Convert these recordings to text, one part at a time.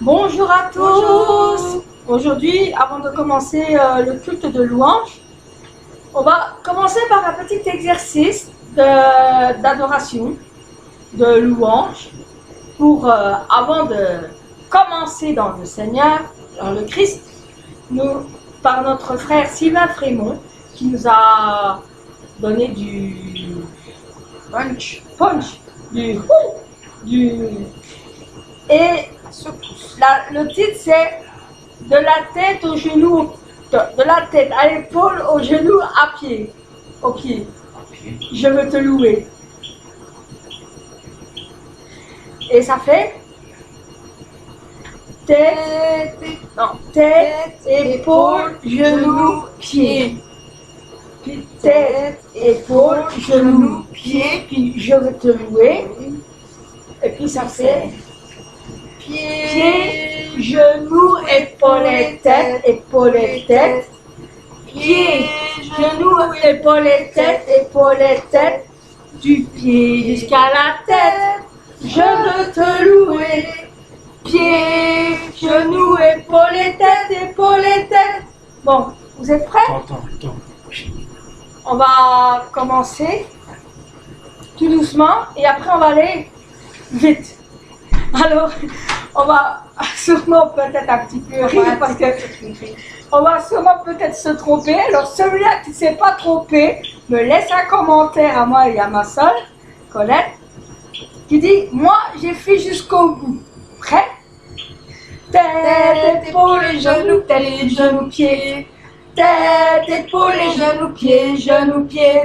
Bonjour à tous. Bonjour. Aujourd'hui, avant de commencer le culte de louange, on va commencer par un petit exercice d'adoration, de louange, pour avant de commencer dans le Seigneur, dans le Christ, nous, par notre frère Sylvain Frémont, qui nous a donné du punch, et le titre c'est de la tête au genou, de la tête à l'épaule, au genou, à pied, au pied. Je veux te louer. Et ça fait tête, épaule, genou, pied. Puis tête, épaule, genou, pied, puis je veux te louer. Et puis ça fait pied, genou, épaule, tête, pied, genou, épaule, tête, du pied jusqu'à la tête. Je veux te louer. Pied, genou, épaule, tête. Bon, vous êtes prêts? On va commencer tout doucement et après on va aller vite. Alors, on va sûrement peut-être un petit peu rire parce que on va sûrement peut-être se tromper. Alors celui-là qui ne s'est pas trompé me laisse un commentaire à moi et à ma soeur, Colette, qui dit « Moi, j'ai fait jusqu'au bout. » Prêt? Tête, épaule, genoux, pied. Tête, épaule, genoux, pied,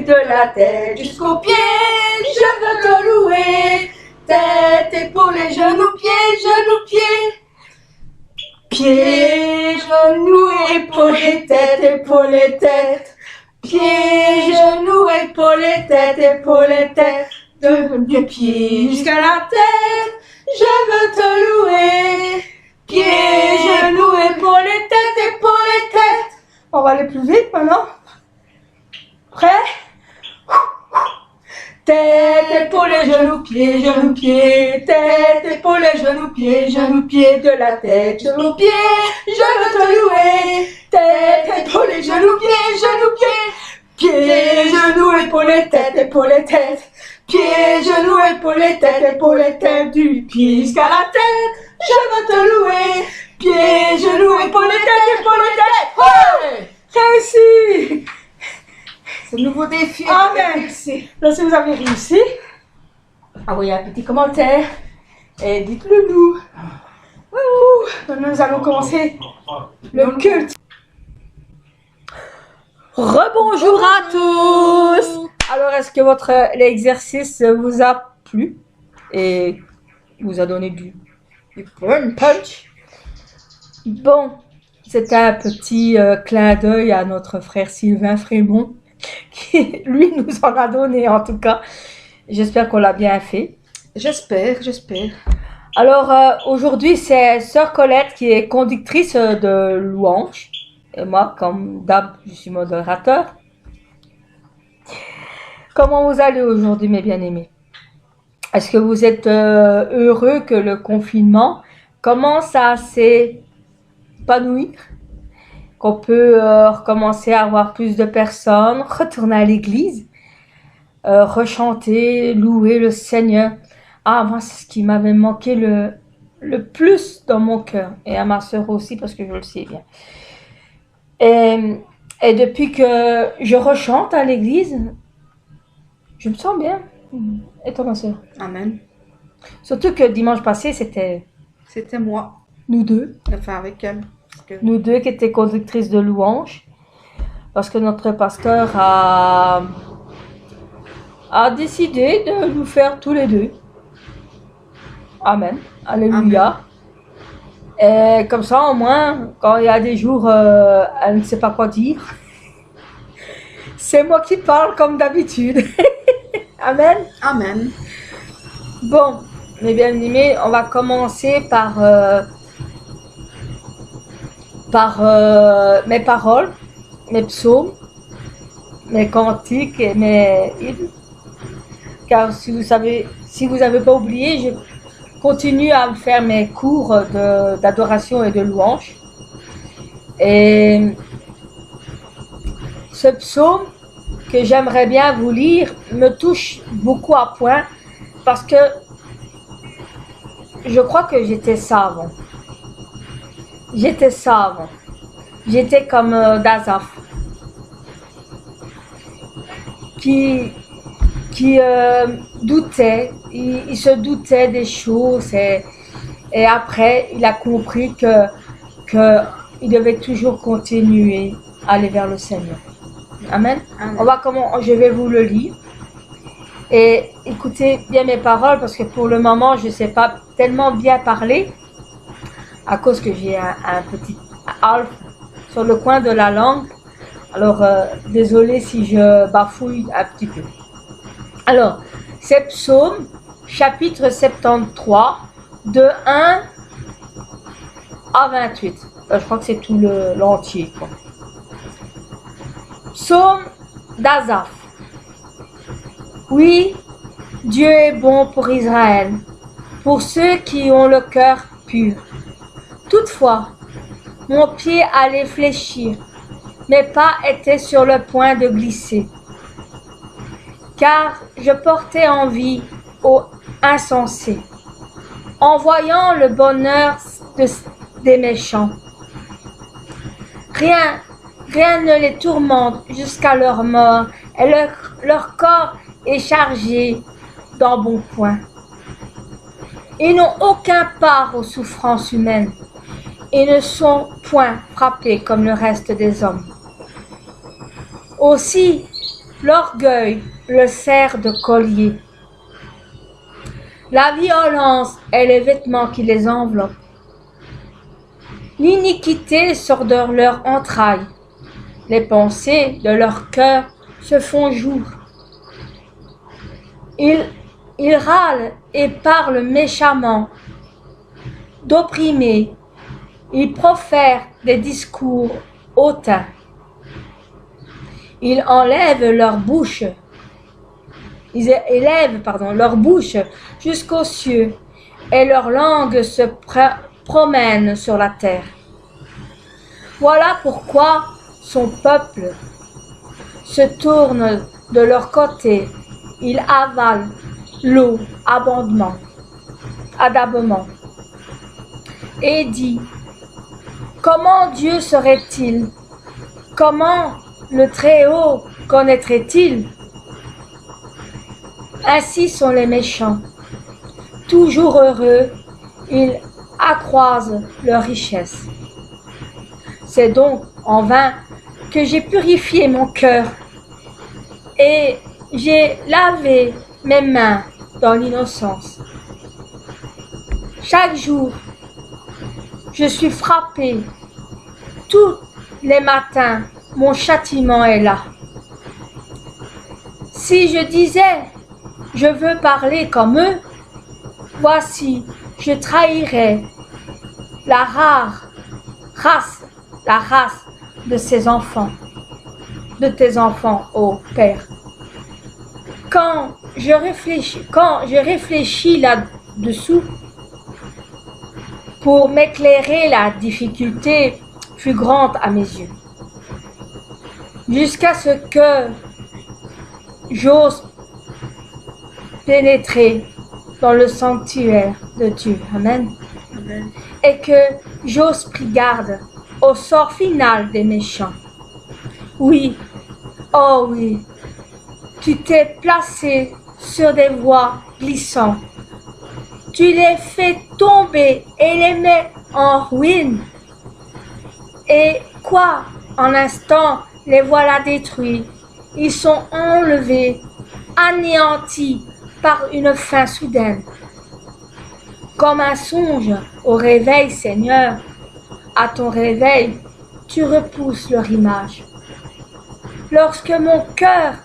de la tête jusqu'au pied. Je veux te louer. Tête, épaule, genoux, pied. Pied, genou, épaule, tête. Pied, genou, épaule, tête. Du pied jusqu'à la tête. Je veux te louer. Pied, genou, épaule, tête. On va aller plus vite maintenant. Prêt? Tête, épaule, genou, pied. Tête, épaule, genou, pied. De la tête, genou, pied. Je veux te louer. Tête, épaule, genou, pied. Pied, genou, épaule, tête. Pied, genou, épaule, tête. Du pied jusqu'à la tête. Je veux te louer. Pied, genou, épaule, tête. Ouais! Réussi! C'est un nouveau défi. Amen. Donc, si vous avez réussi, envoyez un petit commentaire et dites-le nous. Nous allons commencer le culte. Rebonjour à tous! Alors, est-ce que l'exercice vous a plu et vous a donné du punch? Bon, c'était un petit clin d'œil à notre frère Sylvain Frémont, qui lui nous en a donné en tout cas. J'espère qu'on l'a bien fait. J'espère. Alors aujourd'hui, c'est Sœur Colette qui est conductrice de louange. Et moi, comme d'hab, je suis modérateur. Comment vous allez aujourd'hui, mes bien-aimés? Est-ce que vous êtes heureux que le confinement commence à s'épanouir? Qu'on peut recommencer à avoir plus de personnes, retourner à l'église, rechanter, louer le Seigneur. Ah, moi, c'est ce qui m'avait manqué le plus dans mon cœur. Et à ma sœur aussi, parce que je le sais bien. Et depuis que je rechante à l'église, je me sens bien. Et toi, ma sœur? Amen. Surtout que dimanche passé, c'était moi. nous deux. Enfin, avec elle. Nous deux qui étaient conductrices de louange. Parce que notre pasteur a décidé de nous faire tous les deux. Amen. Alléluia. Amen. Et comme ça, au moins, quand il y a des jours, elle ne sait pas quoi dire. C'est moi qui parle comme d'habitude. Amen. Bon, mes bien-aimés, on va commencer par mes paroles, mes psaumes, mes cantiques et mes hymnes. Car si vous avez pas oublié, j'ai continue à me faire mes cours d'adoration et de louange. Et ce psaume que j'aimerais bien vous lire me touche beaucoup à point parce que je crois que j'étais ça avant. J'étais comme Dazaph qui doutait, il se doutait des choses et après il a compris que il devait toujours continuer à aller vers le Seigneur. Amen. Amen. Je vais vous le lire et écoutez bien mes paroles parce que pour le moment je ne sais pas tellement bien parler à cause que j'ai un petit alf sur le coin de la langue. Alors désolé si je bafouille un petit peu. Alors, c'est Psaume, chapitre 73, de 1 à 28. Je crois que c'est tout l'entier. Psaume d'Azaph. Oui, Dieu est bon pour Israël, pour ceux qui ont le cœur pur. Toutefois, mon pied allait fléchir, mes pas étaient sur le point de glisser. Car je portais envie aux insensés, en voyant le bonheur des méchants. Rien ne les tourmente jusqu'à leur mort, et leur corps est chargé d'embonpoint. Ils n'ont aucun part aux souffrances humaines, et ne sont point frappés comme le reste des hommes. Aussi, l'orgueil le sert de collier. La violence est les vêtements qui les enveloppent. L'iniquité sort de leurs entrailles. Les pensées de leur cœur se font jour. Ils râlent et parlent méchamment. D'opprimés, ils profèrent des discours hautains. Ils élèvent leur bouche jusqu'aux cieux et leur langue se promène sur la terre. Voilà pourquoi son peuple se tourne de leur côté, il avale l'eau abondamment et dit: comment Dieu serait-il? Comment le Très-Haut connaîtrait-il? Ainsi sont les méchants. Toujours heureux, ils accroissent leur richesse. C'est donc en vain que j'ai purifié mon cœur et j'ai lavé mes mains dans l'innocence. Chaque jour, je suis frappé. Tous les matins, mon châtiment est là. Si je disais, je veux parler comme eux, voici, je trahirais la race de ces enfants, de tes enfants, ô Père. Quand je réfléchis là-dessous, pour m'éclairer, la difficulté fut grande à mes yeux. Jusqu'à ce que j'ose pénétrer dans le sanctuaire de Dieu. Amen. Amen. Et que j'ose pris garde au sort final des méchants. Oui, oh oui, tu t'es placé sur des voies glissantes. Tu les fais tomber et les mets en ruine. Et quoi, en instant, les voilà détruits. Ils sont enlevés, anéantis par une fin soudaine. Comme un songe au réveil, Seigneur, à ton réveil, tu repousses leur image. Lorsque mon cœur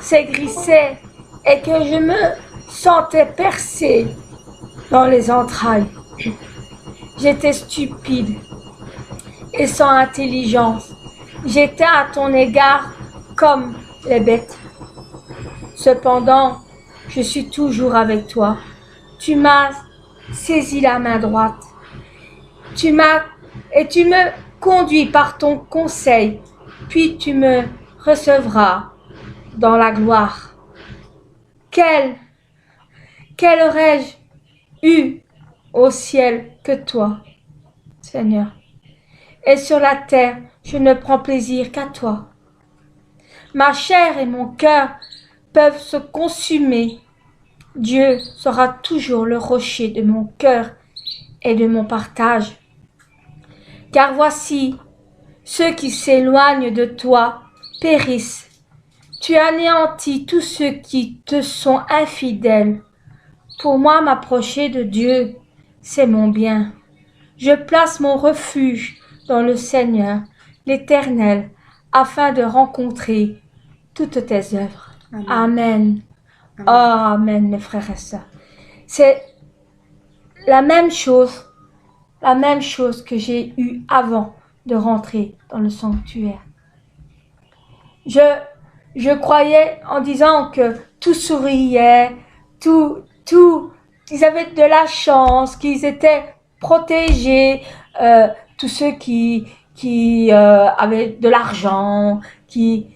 s'aigrissait et que je me sentais percé dans les entrailles, j'étais stupide et sans intelligence. J'étais à ton égard comme les bêtes. Cependant, je suis toujours avec toi. Tu m'as saisi la main droite. Tu me conduis par ton conseil, puis tu me recevras dans la gloire. Quel aurais-je eu au ciel que toi, Seigneur? Et sur la terre, je ne prends plaisir qu'à toi. Ma chair et mon cœur peuvent se consumer. Dieu sera toujours le rocher de mon cœur et de mon partage. Car voici, ceux qui s'éloignent de toi périssent. Tu anéantis tous ceux qui te sont infidèles. Pour moi, m'approcher de Dieu, c'est mon bien. Je place mon refuge dans le Seigneur, l'Éternel, afin de rencontrer toutes tes œuvres. Amen. Amen. Oh, amen, mes frères et sœurs. C'est la même chose que j'ai eue avant de rentrer dans le sanctuaire. Je croyais en disant que tout souriait, ils avaient de la chance, qu'ils étaient protégés, tous ceux qui avaient de l'argent, qui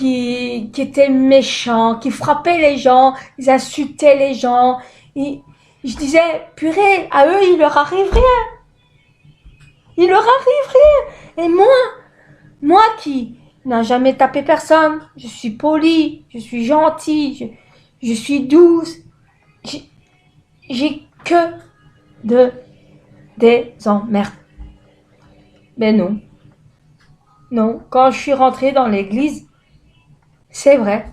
étaient méchants, qui frappaient les gens, ils insultaient les gens. Je disais, purée, à eux, il leur arrive rien. Il leur arrive rien. Et moi qui n'a jamais tapé personne, je suis polie, je suis gentille, je suis douce. J'ai que des emmerdes. Mais non. Non, quand je suis rentrée dans l'église, c'est vrai.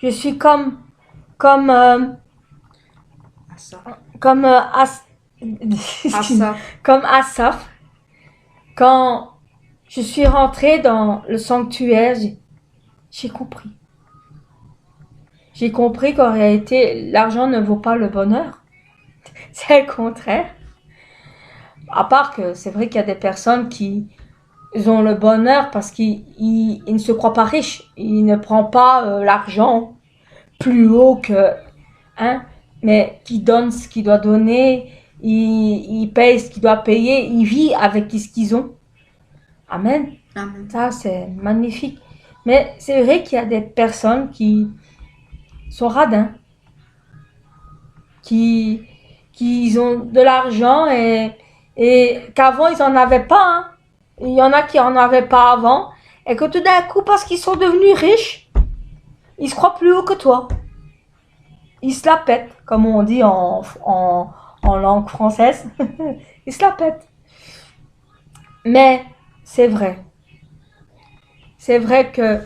Je suis comme Asaph. Quand je suis rentrée dans le sanctuaire, j'ai compris. J'ai compris qu'en réalité, l'argent ne vaut pas le bonheur. C'est le contraire. À part que c'est vrai qu'il y a des personnes qui ont le bonheur parce qu'ils ne se croient pas riches. Ils ne prennent pas l'argent plus haut que... mais qui donne ce qu'il doit donner, il paye ce qu'il doit payer, il vit avec ce qu'ils ont. Amen. Amen. Ça, c'est magnifique. Mais c'est vrai qu'il y a des personnes qui sont radins, qui ont de l'argent et qu'avant ils en avaient pas. Hein. Il y en a qui en avaient pas avant et que tout d'un coup, parce qu'ils sont devenus riches, ils se croient plus haut que toi. Ils se la pètent, comme on dit en langue française. Ils se la pètent. Mais c'est vrai. C'est vrai que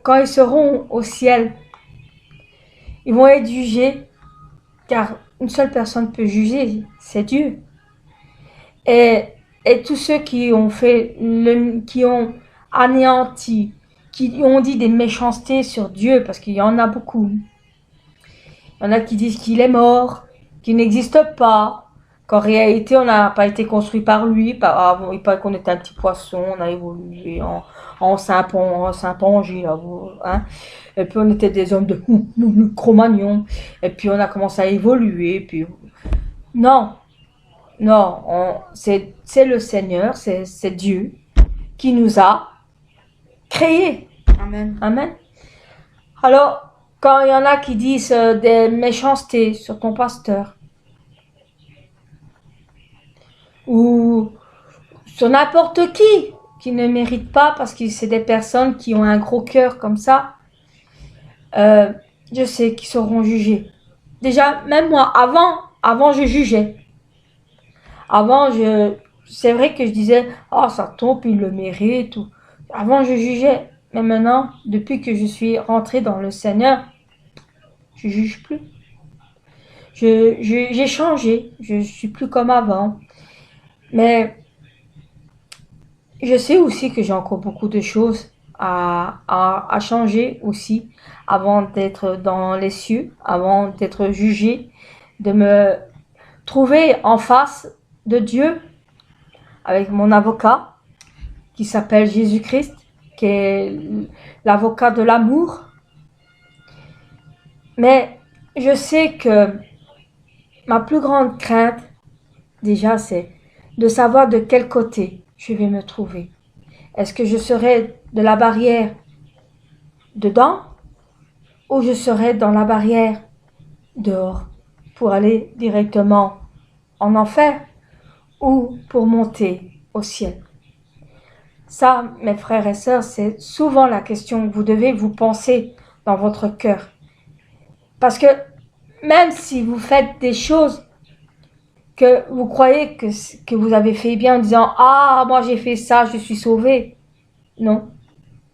quand ils seront au ciel, ils vont être jugés, car une seule personne peut juger, c'est Dieu. Et tous ceux qui ont qui ont anéanti, qui ont dit des méchancetés sur Dieu, parce qu'il y en a beaucoup. Il y en a qui disent qu'il est mort, qu'il n'existe pas, qu'en réalité on n'a pas été construit par lui, il paraît qu'on était un petit poisson, on a évolué en Saint-Pangé, hein. Et puis on était des hommes de Cro-Magnon, et puis on a commencé à évoluer, puis non, c'est le Seigneur, c'est Dieu qui nous a créés. Amen. Amen. Alors, quand il y en a qui disent des méchancetés sur ton pasteur, ou sur n'importe qui ne mérite pas, parce que c'est des personnes qui ont un gros cœur comme ça, je sais qu'ils seront jugés. Déjà, même moi, avant je jugeais. Avant, c'est vrai que je disais, oh, ça tombe, il le mérite. Tout. Avant, je jugeais. Mais maintenant, depuis que je suis rentrée dans le Seigneur, je juge plus. J'ai changé. Je suis plus comme avant. Mais je sais aussi que j'ai encore beaucoup de choses à changer aussi avant d'être dans les cieux, avant d'être jugé, de me trouver en face de Dieu avec mon avocat qui s'appelle Jésus-Christ, qui est l'avocat de l'amour. Mais je sais que ma plus grande crainte, déjà, c'est de savoir de quel côté je vais me trouver. Est-ce que je serai de la barrière dedans ou je serai dans la barrière dehors pour aller directement en enfer ou pour monter au ciel? Ça, mes frères et sœurs, c'est souvent la question que vous devez vous penser dans votre cœur. Parce que même si vous faites des choses que vous croyez que vous avez fait bien en disant « Ah, moi j'ai fait ça, je suis sauvé ». Non.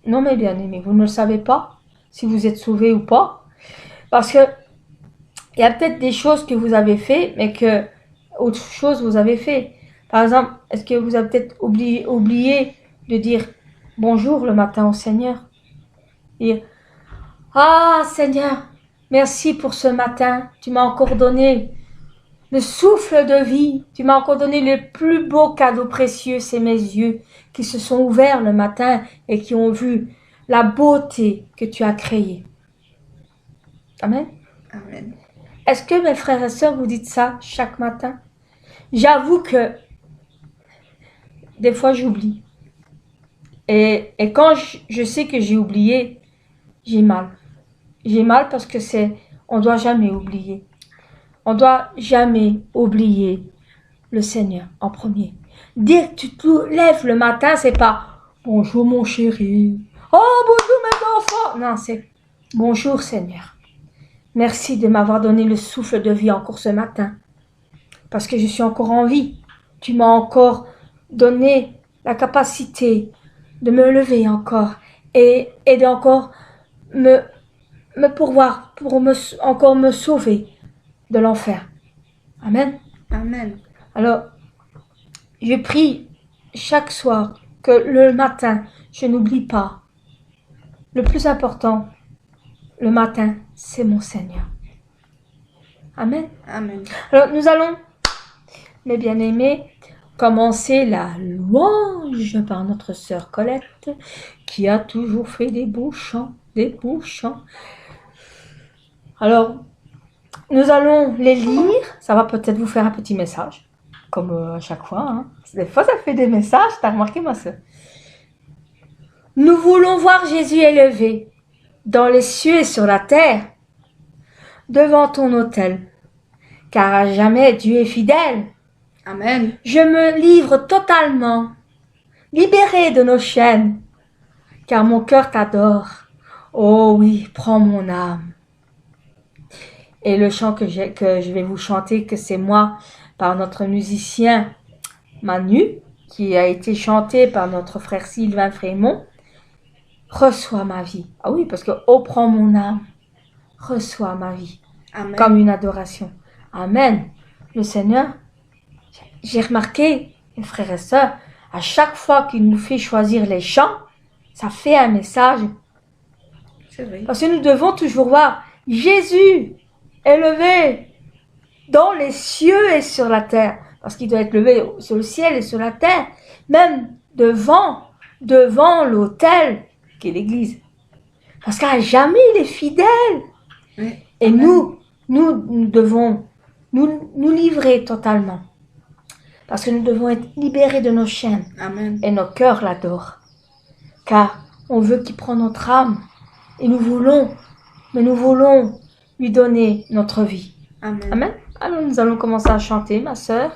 Non, mes bien-aimés, vous ne le savez pas si vous êtes sauvé ou pas. Parce que il y a peut-être des choses que vous avez fait, mais que autre chose vous avez fait. Par exemple, est-ce que vous avez peut-être oublié de dire bonjour le matin au Seigneur? Dire « Ah, Seigneur, merci pour ce matin, tu m'as encore donné le souffle de vie, tu m'as encore donné le plus beau cadeau précieux, c'est mes yeux qui se sont ouverts le matin et qui ont vu la beauté que tu as créée. » Amen. Amen. Est-ce que mes frères et sœurs, vous dites ça chaque matin? J'avoue que des fois j'oublie. Et quand je sais que j'ai oublié, j'ai mal. J'ai mal parce que on doit jamais oublier. On doit jamais oublier le Seigneur en premier. Dire que tu te lèves le matin, c'est pas bonjour mon chéri. Oh bonjour mes enfants. Non, c'est bonjour Seigneur. Merci de m'avoir donné le souffle de vie encore ce matin. Parce que je suis encore en vie. Tu m'as encore donné la capacité de me lever encore et d'encore me pourvoir pour encore me sauver de l'enfer. Amen. Amen. Alors, je prie chaque soir que le matin, je n'oublie pas. Le plus important, le matin, c'est mon Seigneur. Amen. Amen. Alors, nous allons, mes bien-aimés, commencer la louange par notre sœur Colette, qui a toujours fait des beaux chants, des beaux chants. Alors, nous allons les lire. Ça va peut-être vous faire un petit message, comme à chaque fois. Hein. Des fois, ça fait des messages. T'as remarqué, ma sœur? Nous voulons voir Jésus élevé dans les cieux et sur la terre, devant ton autel, car à jamais Dieu est fidèle. Amen. Je me livre totalement, libéré de nos chaînes, car mon cœur t'adore. Oh oui, prends mon âme. Et le chant que je vais vous chanter, que c'est moi, par notre musicien Manu, qui a été chanté par notre frère Sylvain Frémont, reçois ma vie. Ah oui, parce que oh, prends mon âme, reçois ma vie. Amen. Comme une adoration. Amen. Le Seigneur, j'ai remarqué, mes frères et sœurs, à chaque fois qu'il nous fait choisir les chants, ça fait un message. C'est vrai. Parce que nous devons toujours voir Jésus élevé dans les cieux et sur la terre. Parce qu'il doit être élevé sur le ciel et sur la terre. Même devant l'autel qui est l'église. Parce qu'à jamais il est fidèle. Oui. Et Amen. nous devons nous livrer totalement. Parce que nous devons être libérés de nos chaînes. Amen. Et nos cœurs l'adorent. Car on veut qu'il prenne notre âme. Et nous voulons lui donner notre vie. Amen. Amen. Alors nous allons commencer à chanter, ma sœur,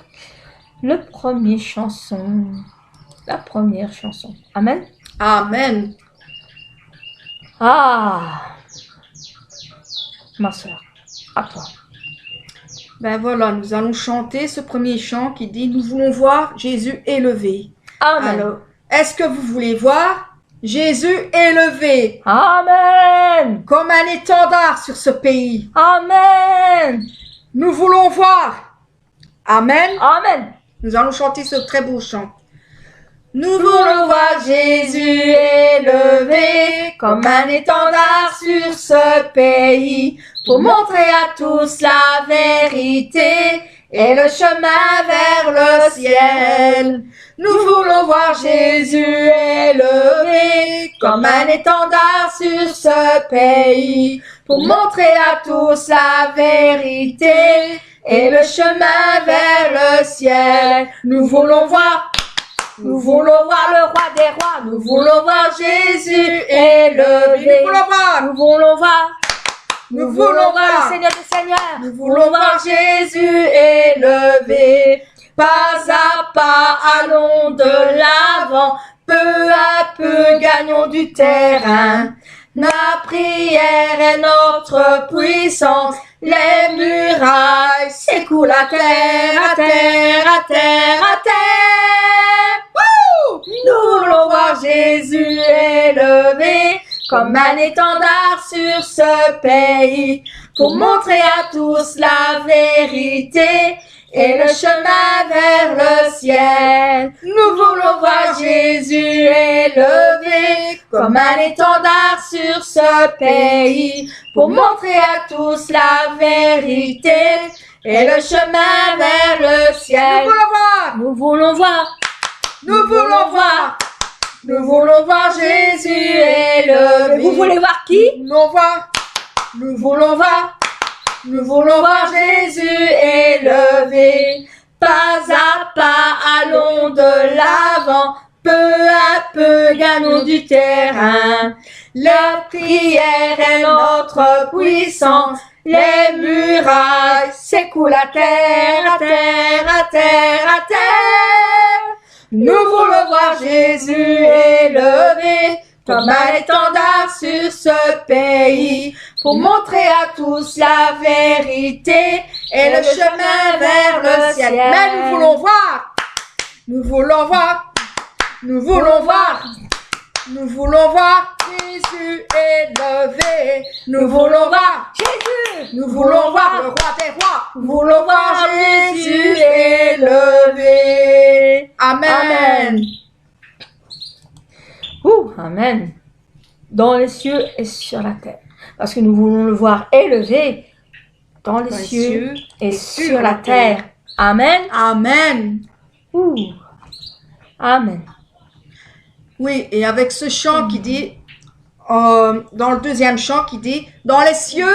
la première chanson. Amen. Amen. Ah, ma sœur, à toi. Ben voilà, nous allons chanter ce premier chant qui dit « Nous voulons voir Jésus élevé ». Amen. Alors, est-ce que vous voulez voir Jésus élevé Amen. comme un étendard sur ce pays? Amen. Nous voulons voir. Amen. Amen. Nous allons chanter ce très beau chant. Nous voulons voir Jésus élevé comme un étendard sur ce pays pour montrer à tous la vérité et le chemin vers le ciel. Nous voulons voir Jésus élevé comme un étendard sur ce pays pour montrer à tous la vérité et le chemin vers le ciel. Nous voulons voir le roi des rois. Nous voulons voir Jésus élevé. Nous voulons voir le Seigneur des Seigneurs. Nous voulons voir Jésus élevé. Pas à pas, allons de l'avant. Peu à peu, gagnons du terrain. La prière est notre puissance. Les murailles s'écoulent à terre, à terre, à terre, à terre. Wouh! Nous voulons voir Jésus élevé comme un étendard sur ce pays pour montrer à tous la vérité et le chemin vers le ciel. Nous voulons voir Jésus élevé comme un étendard sur ce pays pour montrer à tous la vérité et le chemin vers le ciel. Nous voulons voir Jésus élevé. Vous voulez voir qui? Nous voulons voir Jésus élevé. Pas à pas, allons de l'avant. Peu à peu, gagnons du terrain. La prière est notre puissance. Les murailles s'écoulent à terre, à terre, à terre, à terre. Nous voulons voir Jésus élevé comme un étendard sur ce pays pour montrer à tous la vérité et le chemin vers le ciel. Mais nous voulons voir Jésus élevé. Nous voulons voir Jésus. Nous voulons voir le roi des rois. Nous voulons voir Jésus élevé. Amen. Amen. Dans les cieux et sur la terre. Parce que nous voulons le voir élevé dans les cieux et sur la terre. Amen. Amen. Amen. Oui, et avec ce chant qui dit, dans le deuxième chant qui dit, dans les cieux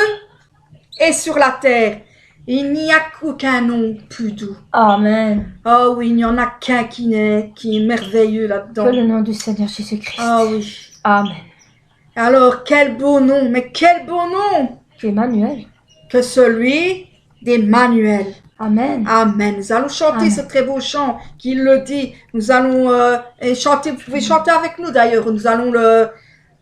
et sur la terre, il n'y a qu'aucun nom plus doux. Amen. Oh oui, il n'y en a qu'un qui est merveilleux là-dedans. Que le nom du Seigneur Jésus-Christ. Ah oui. Amen. Alors, quel beau nom, mais quel beau nom. Emmanuel. Que celui d'Emmanuel. Amen. Amen. Nous allons chanter ce très beau chant qui le dit. Nous allons chanter. Vous pouvez chanter avec nous d'ailleurs. Nous allons le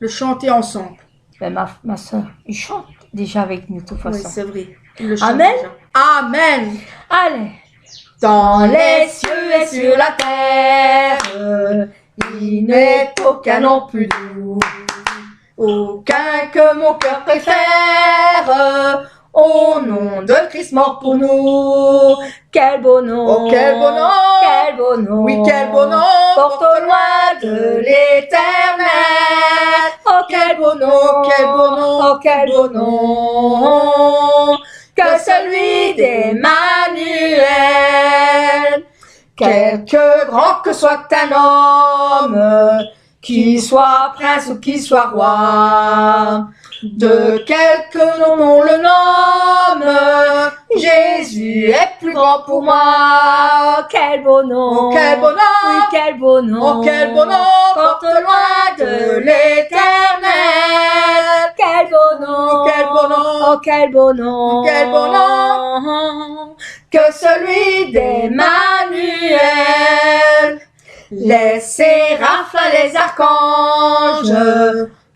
chanter ensemble. Ben, ma soeur, il chante déjà avec nous de toute façon. Oui, c'est vrai. Il le chante Amen. Déjà. Amen. Allez. Dans les cieux et sur la terre, il n'est aucun nom plus doux, aucun que mon cœur préfère. Au nom de Christ mort pour nous. Quel beau nom. Oh, quel beau nom. Quel beau nom. Oui, quel beau nom. Porte au loin de l'éternel. Oh, quel beau nom. Quel beau nom. Oh, quel beau nom. Que celui d'Emmanuel. Quelque grand que soit un homme, qu'il soit prince ou qu'il soit roi, de quelque nom on le nomme, Jésus est plus grand pour moi. Quel beau nom, oh, quel beau nom, oui, quel beau nom, oh, quel beau nom, porte loin de l'éternel. Quel beau nom, quel beau nom, oh, quel beau nom, quel beau nom, que celui d'Emmanuel. Les séraphes, les archanges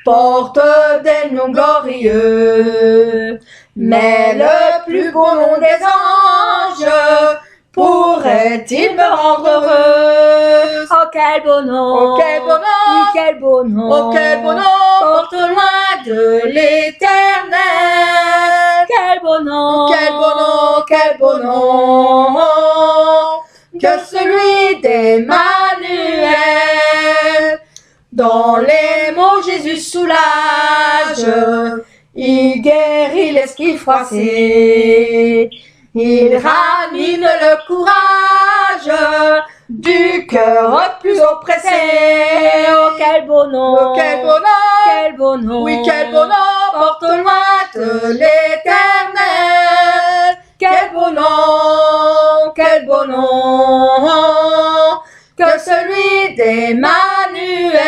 portent des noms glorieux, mais le plus beau nom des anges pourrait-il me rendre heureux? Oh, quel beau nom! Oh, quel beau nom! Oui, quel beau nom! Oh, quel beau nom! Porte loin de l'éternel! Quel beau nom! Oh, quel beau nom! Quel beau nom! Que celui d'Emmanuel. Dans les mots, Jésus soulage, il guérit l'esprit froissé, il ranime le courage du cœur plus oppressé. Oh, quel beau nom! Oh, quel beau nom! Quel beau nom! Oui, quel beau nom! Porte loin de l'éternel. Quel beau nom! que celui d'Emmanuel.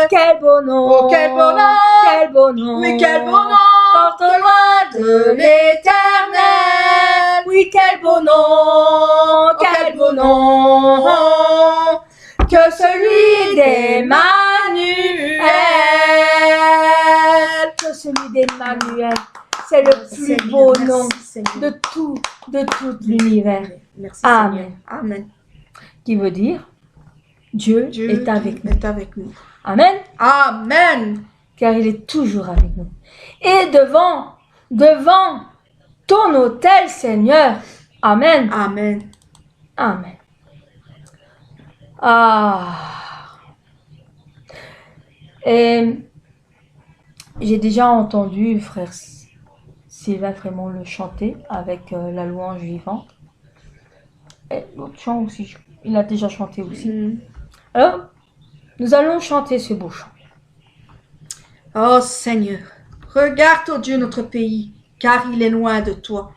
Quel beau nom, Oh, quel beau nom. quel beau nom, Oui, quel beau nom. porte loin de l'Éternel. Oui, quel beau nom, quel beau nom, que celui d'Emmanuel. Que celui d'Emmanuel, c'est le plus Seigneur, beau merci, nom Seigneur. de tout l'univers. Merci, Amen. Seigneur. Amen. Qui veut dire Dieu est avec nous. est avec nous. Amen. Amen. Car il est toujours avec nous. Et devant ton autel, Seigneur. Amen. Amen. Amen. Ah. Et j'ai déjà entendu frère Sylvain Frémont le chanter avec la louange vivante. Et l'autre chant aussi, il a déjà chanté aussi. Alors, nous allons chanter ce beau chant. Oh Seigneur, regarde, oh Dieu, notre pays, car il est loin de toi.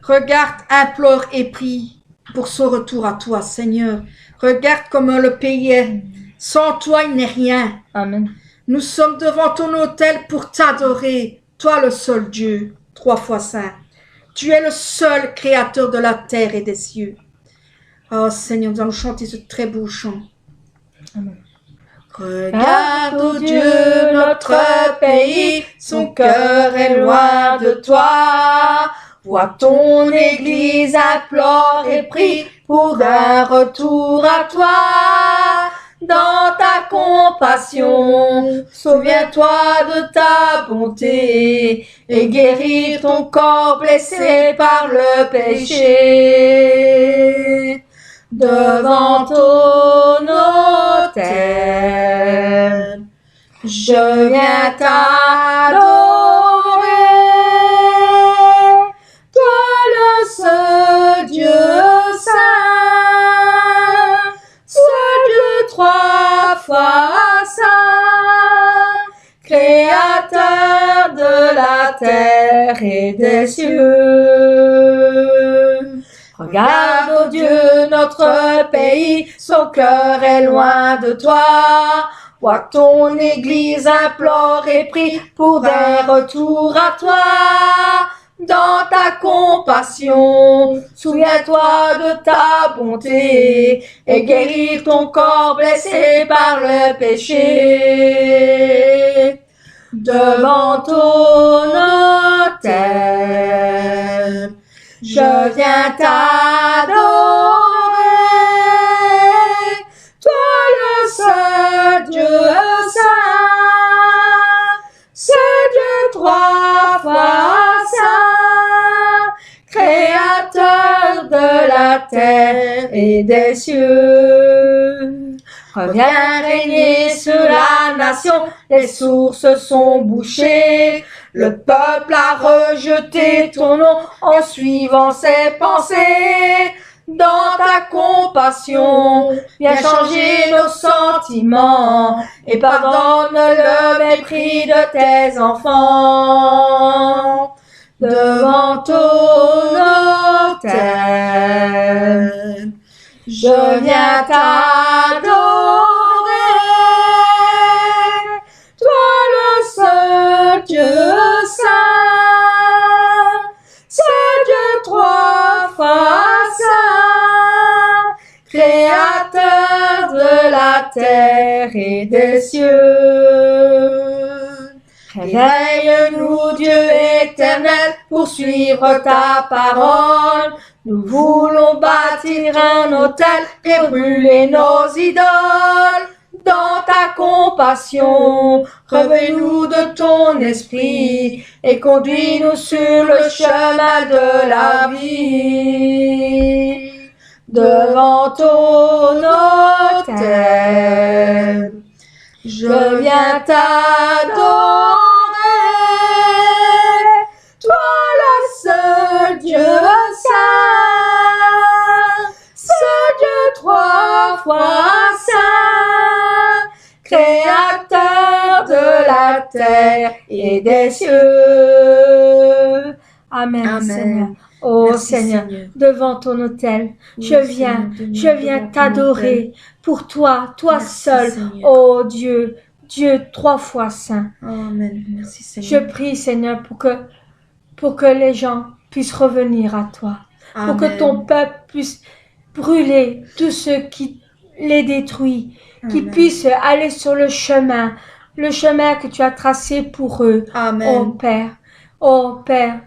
Regarde, implore et prie pour son retour à toi, Seigneur. Regarde comment le pays est. Sans toi, il n'est rien. Amen. Nous sommes devant ton autel pour t'adorer, toi le seul Dieu, 3 fois saint. Tu es le seul créateur de la terre et des cieux. Oh Seigneur, nous allons chanter ce très beau chant. Amen. Regarde, ô Dieu, notre pays, son cœur est loin de toi. Vois ton Église implore et prie pour un retour à toi. Dans ta compassion, souviens-toi de ta bonté et guéris ton corps blessé par le péché. Devant ton autel, je viens t'adorer. Toi le seul Dieu saint, ce Dieu 3 fois saint, créateur de la terre et des cieux. Regarde, ô Dieu, notre pays, son cœur est loin de toi. Vois ton Église implore et prie pour un retour à toi. Dans ta compassion, souviens-toi de ta bonté et guéris ton corps blessé par le péché. Devant ton autel, je viens t'adorer. Toi le seul Dieu saint, ce Dieu 3 fois saint, créateur de la terre et des cieux. Reviens régner sur la nation, les sources sont bouchées. Le peuple a rejeté ton nom en suivant ses pensées. Dans ta compassion, viens changer nos sentiments et pardonne le mépris de tes enfants. Devant ton autel, je viens t'adorer. Toi le seul Dieu saint, ce Dieu 3 fois saint, créateur de la terre et des cieux. Réveille-nous, Dieu éternel, pour suivre ta parole. Nous voulons bâtir un autel et brûler nos idoles. Dans ta compassion, revêt-nous de ton esprit et conduis-nous sur le chemin de la vie. Devant ton autel, je viens t'adorer. Toi le seul Dieu saint, ce Dieu 3 fois saint, créateur de la terre et des cieux. Amen. Amen. Seigneur. Oh Merci, Seigneur, Seigneur. devant ton autel, Oui, je Seigneur, viens devant ton t'adorer pour toi, toi Merci, seul. Seigneur. Oh Dieu, Dieu 3 fois saint. Amen. Merci Je Seigneur. prie Seigneur pour que les gens puissent revenir à toi. Pour que ton Amen. peuple puisse brûler tout ce qui les détruit, qu'ils Amen. puissent aller sur le chemin que tu as tracé pour eux. Amen. Oh Père,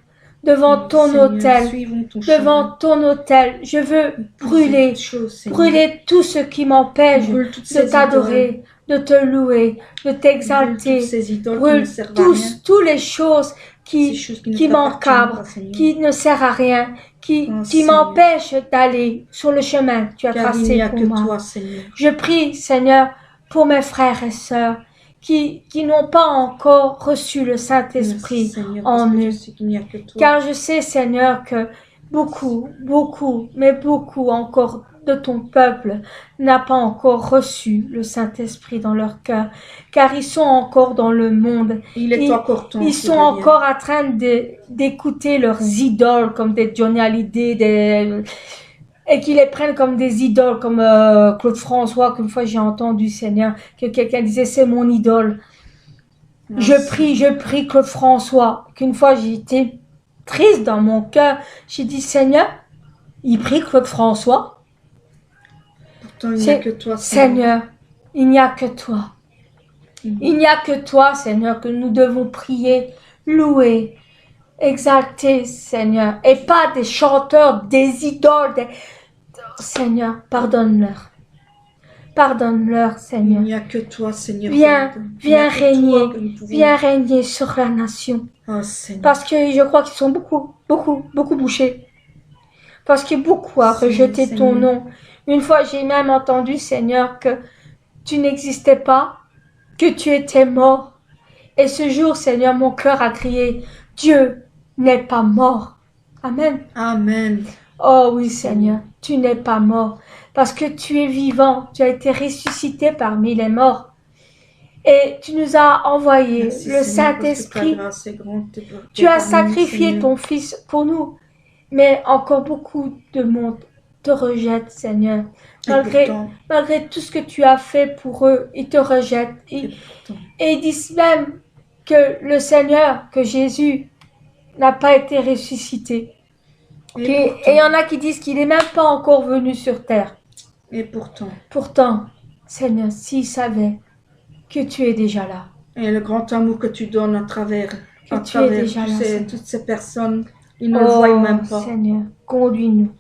devant ton Seigneur, autel, suivons ton devant chemin. ton autel, je veux brûler, Toutes choses, Seigneur. brûler tout ce qui m'empêche Brûle toutes de ces t'adorer, de te louer, de idoles. Brûle t'exalter. toutes ces idoles qui Brûle ne servent à rien. toutes les choses Ces qui choses qui ne qui t'appartiennent m'encabrent, pas, Seigneur. qui ne sert à rien, qui Oh, Seigneur. m'empêche d'aller sur le chemin que tu as Car il n'y tracé a pour que moi. toi, Seigneur. Je prie, Seigneur, pour mes frères et sœurs qui n'ont pas encore reçu le Saint-Esprit Merci, Seigneur, en parce que eux. je sais qu'il n'y a que toi. Car je sais, Seigneur, que beaucoup, mais beaucoup encore de ton peuple n'a pas encore reçu le Saint-Esprit dans leur cœur, car ils sont encore dans le monde. Il est Ils- encore temps. Ils qu'il sont revienne. encore en train d'écouter leurs idoles comme des Johnny Hallyday, et qu'ils les prennent comme des idoles, comme Claude François, qu'une fois j'ai entendu, Seigneur, que quelqu'un disait c'est mon idole. Merci. Je prie Claude François, qu'une fois j'ai été triste dans mon cœur. J'ai dit, Seigneur, il prie Claude François. Pourtant, il n'y a C'est- que toi, Seigneur, il n'y a que toi. Il n'y a que toi, Seigneur, que nous devons prier, louer, exalter, Seigneur. Et pas des chanteurs, des idoles. Seigneur, pardonne-leur. Pardonne-leur, Il Seigneur. n'y a que toi, Seigneur. Viens, Pardon. Il n'y a viens que toi régner. que nous pouvons- Viens régner sur la nation. Oh, Seigneur. Parce que je crois qu'ils sont beaucoup bouchés. Parce que beaucoup a rejeté Seigneur. ton nom. Une fois, j'ai même entendu, Seigneur, que tu n'existais pas, que tu étais mort. Et ce jour, Seigneur, mon cœur a crié, Dieu n'est pas mort. Amen. Amen. Oh oui, Seigneur, tu n'es pas mort. Parce que tu es vivant, tu as été ressuscité parmi les morts. Et tu nous as envoyé Merci, le Seigneur, parce que Saint-Esprit. ta grâce est grande, tes- Tu as tes parmi nous, sacrifié Seigneur. ton Fils pour nous. Mais encore beaucoup de monde te rejette, Seigneur. Et Malgré, pourtant- malgré tout ce que tu as fait pour eux, ils te rejettent. et Et pourtant- ils disent même que le Seigneur, que Jésus, n'a pas été ressuscité. Et il y en a qui disent qu'il n'est même pas encore venu sur terre. Et pourtant, Pourtant, Seigneur, s'ils savaient que tu es déjà là, et le grand amour que tu donnes à travers tu es déjà là, Seigneur. toutes ces personnes, ils ne le voient même pas. Seigneur, conduis-nous.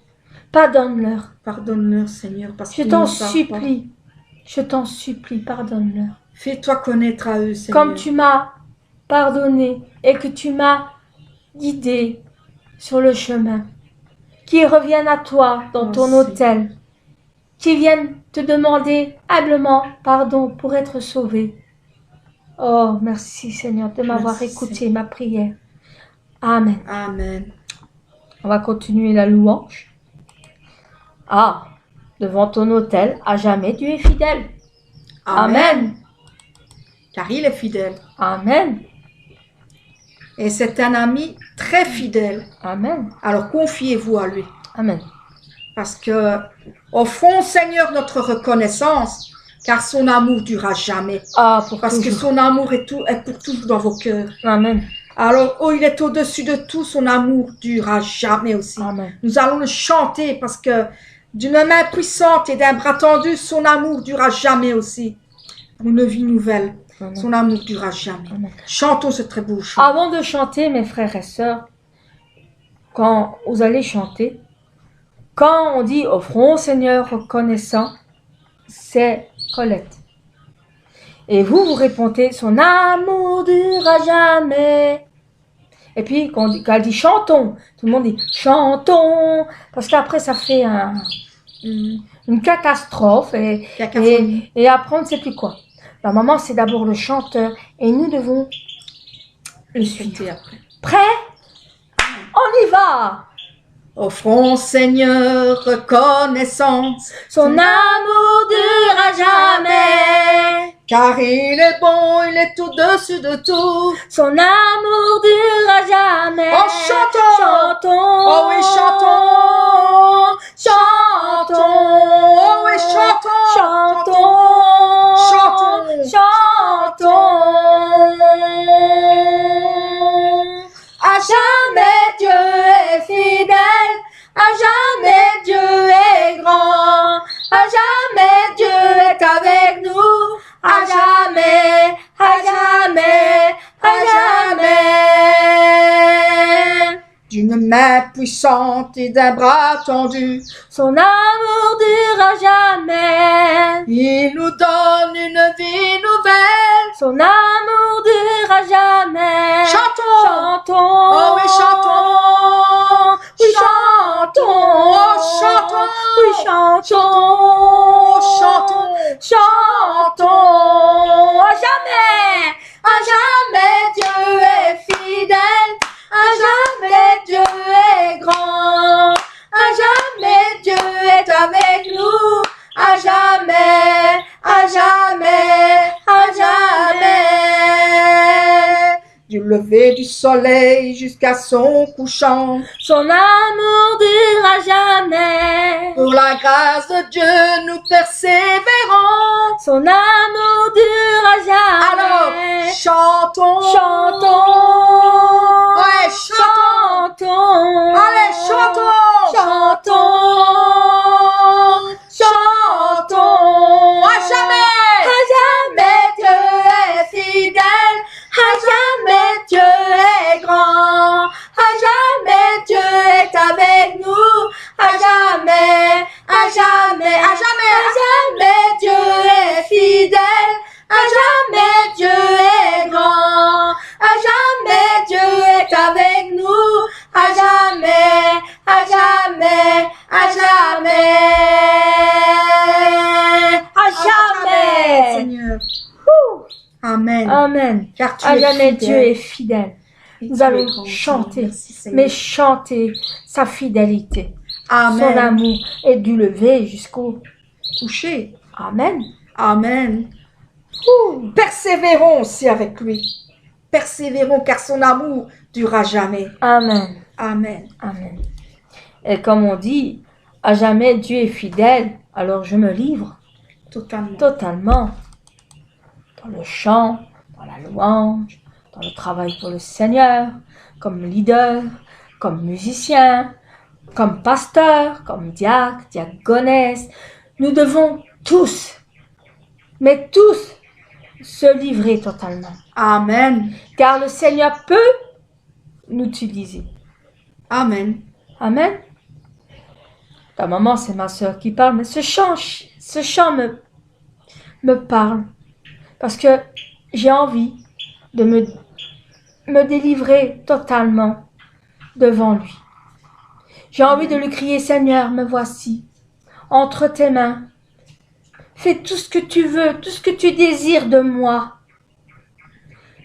Pardonne-leur. Pardonne-leur, Seigneur, parce Je qu'ils t'en ne savent supplie. Je t'en supplie, pardonne-leur. pas. Fais-toi connaître à eux, Seigneur. Comme tu m'as pardonné et que tu m'as guidé sur le chemin. Qu'ils reviennent à toi dans Oh, ton Seigneur. autel. Qu'ils viennent te demander humblement pardon pour être sauvés. Oh, merci Seigneur de m'avoir Merci, écouté ma prière. Amen. Amen. On va continuer la louange. Ah, devant ton autel, à jamais tu es fidèle. Amen. Car il est fidèle. Amen. Et c'est un ami très fidèle. Amen. Alors confiez-vous à lui. Amen. Parce que offrons au Seigneur notre reconnaissance, car son amour durera jamais. Ah, pour Parce que toujours. son amour est pour toujours dans vos cœurs. Amen. Alors, oh, il est au-dessus de tout, son amour durera jamais aussi. Amen. Nous allons le chanter parce que d'une main puissante et d'un bras tendu, son amour durera jamais aussi. Une vie nouvelle, Amen. son amour durera jamais. Amen. Chantons ce très beau chant. Avant de chanter, mes frères et sœurs, quand vous allez chanter, quand on dit offrons au Seigneur reconnaissant, c'est Colette. Et vous répondez son amour durera jamais. Et puis quand elle dit chantons, tout le monde dit chantons, parce qu'après ça fait une catastrophe Cacophonie. et après on ne sait plus quoi. La maman c'est d'abord le chanteur et nous devons le suivre. Chantez après. Prêt? On y va! Offrons au Seigneur reconnaissance. Son amour durera jamais. Car il est bon, il est au-dessus de tout. Son amour durera jamais. Oh, chantons! Chantons! Oh oui, chantons! Chantons! Oh oui, chantons! Chantons! Chantons! À jamais Dieu est fidèle, à jamais Dieu est grand, à jamais Dieu est avec nous, à jamais, à jamais, à jamais. D'une main puissante et d'un bras tendu, Son amour durera jamais. il nous donne une vie nouvelle. Son amour durera jamais. Chantons! Chantons! Oh oui, chantons! Oui, chantons! Oh, chantons! Oui, chantons! Oh, chantons! Chantons! À jamais Dieu est fidèle, à jamais Dieu est grand, à jamais Dieu est avec nous, à jamais, à jamais, à jamais. Du lever du soleil jusqu'à son couchant, Son amour durera jamais. pour la grâce de Dieu nous persévérons. Son amour durera Alors, jamais. chantons! Chantons. Ouais, chantons! Chantons. Allez, chantons! Chantons. Chantons. À jamais! À jamais Dieu est fidèle. À jamais Dieu est grand. À jamais Dieu est avec nous. À jamais, à jamais, À jamais! à jamais Dieu est fidèle. À jamais Dieu est grand. À jamais Dieu est avec nous. À jamais, à jamais, à jamais. À jamais. Seigneur. Ouh. Amen. Amen. Car tu À es jamais fidèle. Dieu est fidèle. Et Nous tu es allons grand, chanter, Merci, Seigneur. mais chanter sa fidélité, son Amen. amour et du lever jusqu'au Couché. Amen. Amen. Persévérons aussi avec lui. Persévérons car son amour durera jamais. Amen. Amen. Amen. Et comme on dit, à jamais Dieu est fidèle, alors je me livre Totalement. totalement dans le chant, dans la louange, dans le travail pour le Seigneur, comme leader, comme musicien, comme pasteur, comme diacre, diaconesse. Nous devons tous, mais tous, se livrer totalement. Amen. Car le Seigneur peut nous utiliser. Amen. Amen. Ta maman, c'est ma sœur qui parle, mais ce chant me parle. Parce que j'ai envie de me délivrer totalement devant lui. J'ai envie de lui crier, Seigneur, me voici, entre tes mains. Fais tout ce que tu veux, tout ce que tu désires de moi.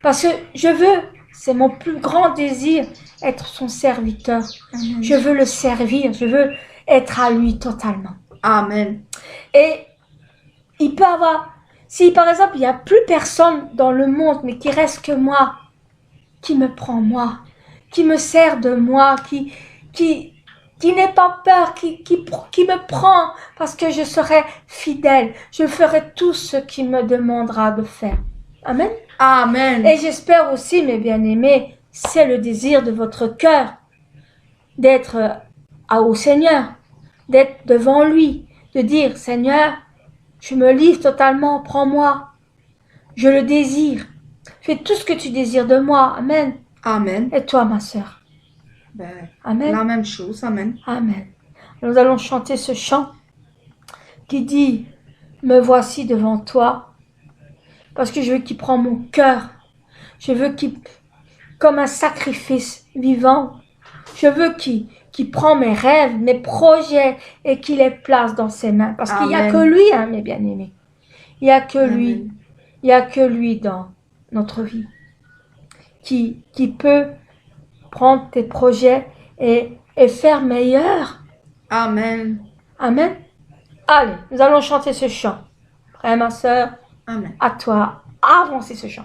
Parce que je veux, c'est mon plus grand désir, être son serviteur. Amen. Je veux le servir, je veux être à lui totalement. Amen. Et il peut avoir, si par exemple il n'y a plus personne dans le monde, mais qui reste que moi, qui me prend moi, qui me sert de moi, qui n'ait pas peur, qui me prend parce que je serai fidèle. Je ferai tout ce qu'il me demandera de faire. Amen. Amen. Et j'espère aussi, mes bien-aimés, c'est le désir de votre cœur d'être au Seigneur, d'être devant lui, de dire, Seigneur, je me livre totalement, prends-moi. Je le désire. Fais tout ce que tu désires de moi. Amen. Amen. Et toi, ma sœur. Ben, Amen. la même chose. Amen. Amen. Nous allons chanter ce chant qui dit, me voici devant toi, parce que je veux qu'il prenne mon cœur. Je veux qu'il, comme un sacrifice vivant, je veux qu'il prenne mes rêves, mes projets et qu'il les place dans ses mains. Parce qu'il n'y a Amen. que lui, hein, mes bien-aimés. Il n'y a que lui. Amen. Il n'y a que lui dans notre vie qui peut prendre tes projets et faire meilleur. Amen. Amen. Allez, nous allons chanter ce chant. Frère, ma sœur, Amen. À toi, avancez ce chant.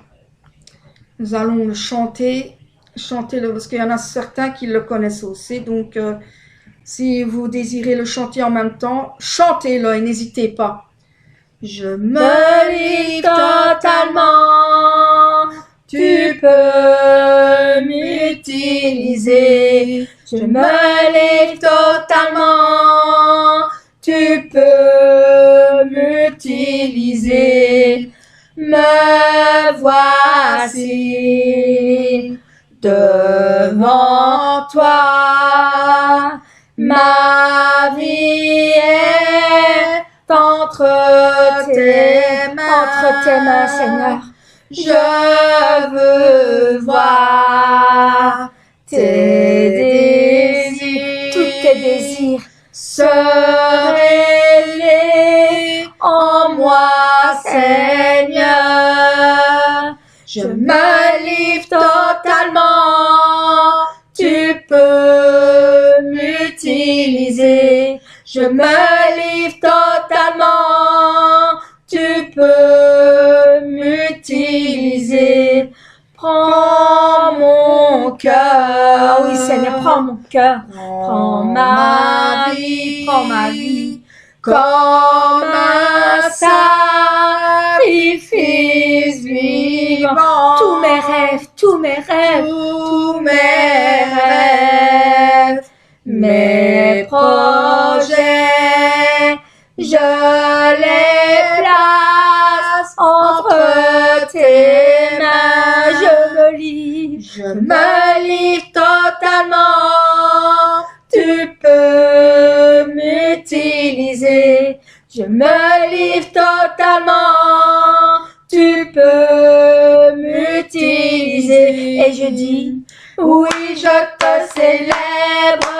Nous allons le chanter, chantez-le, parce qu'il y en a certains qui le connaissent aussi. Donc, si vous désirez le chanter en même temps, chantez-le et n'hésitez pas. Je me livre totalement, tu peux m'utiliser. Je me livre totalement, tu peux m'utiliser. Me voici devant toi, ma vie est entre tes mains, Seigneur. Je veux voir tes désirs, Tous tes désirs se révéler en moi, Seigneur. Je me livre totalement, tu peux m'utiliser. Je me livre totalement, tu peux m'utiliser. Prends mon cœur. Oui, Seigneur, prends mon cœur. Prends ma vie. Prends ma vie. Comme un sacrifice vivant. Tous mes rêves, tous mes rêves. Tous mes rêves, mes projets, je les place entre tes mains. Je me livre. Je me livre totalement, tu peux m'utiliser. Je me livre totalement, tu peux m'utiliser. Et je dis, oui, je te célèbre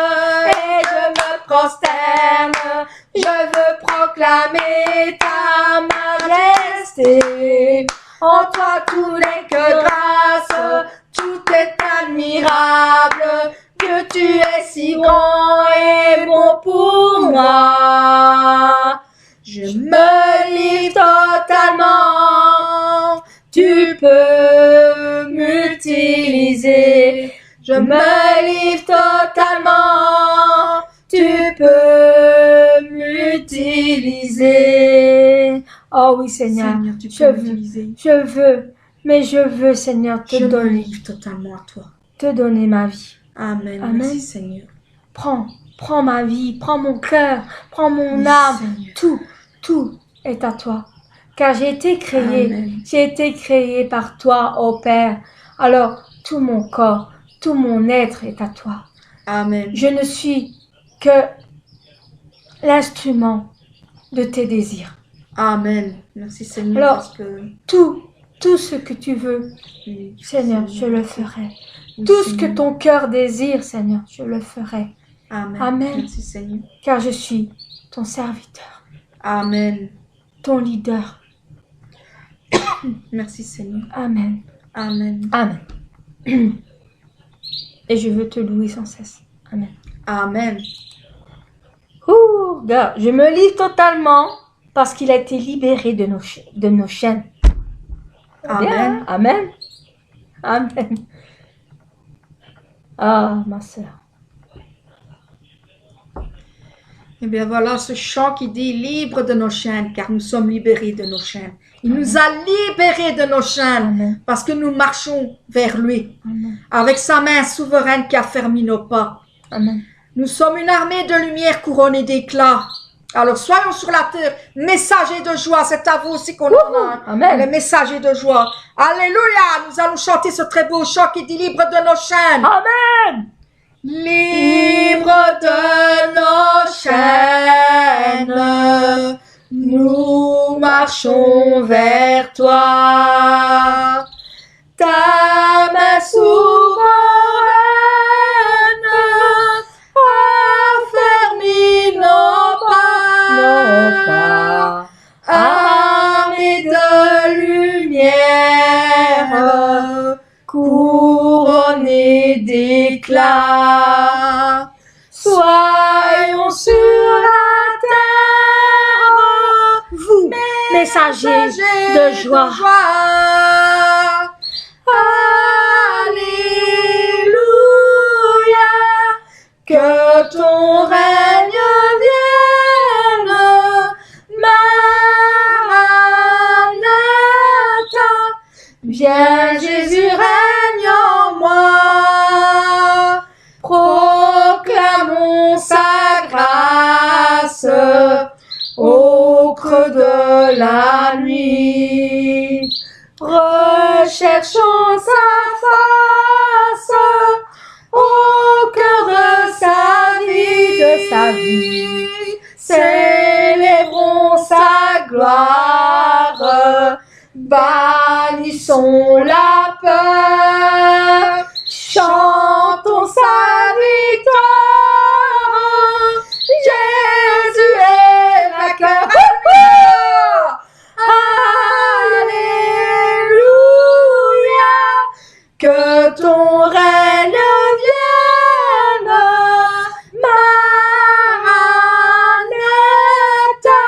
et je me prosterne. Je veux proclamer ta majesté. En toi tout n'est que grâce, tout est admirable. Dieu, tu es si grand et bon pour moi. Je me livre totalement, tu peux m'utiliser. Je me livre totalement, tu peux m'utiliser. oh oui, Seigneur, tu je veux, mais je veux, Seigneur, te Je me donner, livre totalement à toi. te donner ma vie. Amen. Amen. Merci Seigneur. Prends ma vie, prends mon cœur, prends mon Oui, âme, Seigneur. tout est à toi. Car j'ai été Amen. créé par toi, ô Père. Alors, tout mon corps, tout mon être est à toi. Amen. Je ne suis que l'instrument de tes désirs. Amen. Merci Seigneur. Alors, parce que... Tout ce que tu veux, Oui, Seigneur, je le ferai. Oui, Tout ce que Seigneur. ton cœur désire, Seigneur, je le ferai. Amen. Amen. Merci Seigneur. Car je suis ton serviteur, Amen. ton leader. Merci Seigneur. Amen. Amen. Amen. Et je veux te louer sans cesse. Amen. Amen. Ouh, regarde, je me livre totalement parce qu'il a été libéré de nos chaînes. Amen. Bien, Amen. Amen. Ah, ma sœur. Eh bien voilà ce chant qui dit libre de nos chaînes, car nous sommes libérés de nos chaînes. Il nous a libérés de nos chaînes Amen. parce que nous marchons vers lui Amen. avec sa main souveraine qui a fermé nos pas. Amen. Nous sommes une armée de lumière couronnée d'éclat. Alors soyons sur la terre, messagers de joie, c'est à vous aussi qu'on en a. Amen. Les messagers de joie. Alléluia, nous allons chanter ce très beau chant qui dit libre de nos chaînes. Amen. Libre de nos chaînes, nous marchons vers toi. Ta main souveraine a fermé nos pas, armés de lumière, couronnés d'éclat. Soyons sur la terre, vous, messager de joie. Alléluia, que ton règne vienne, Maranatha, viens Jésus règne en moi, proclamons sa grâce au creux de la nuit, recherchons sa face au cœur de sa vie, célébrons sa gloire, bannissons la peur, chantons sa victoire, Jésus est vainqueur. Alléluia, que ton règne vienne, Maranatha,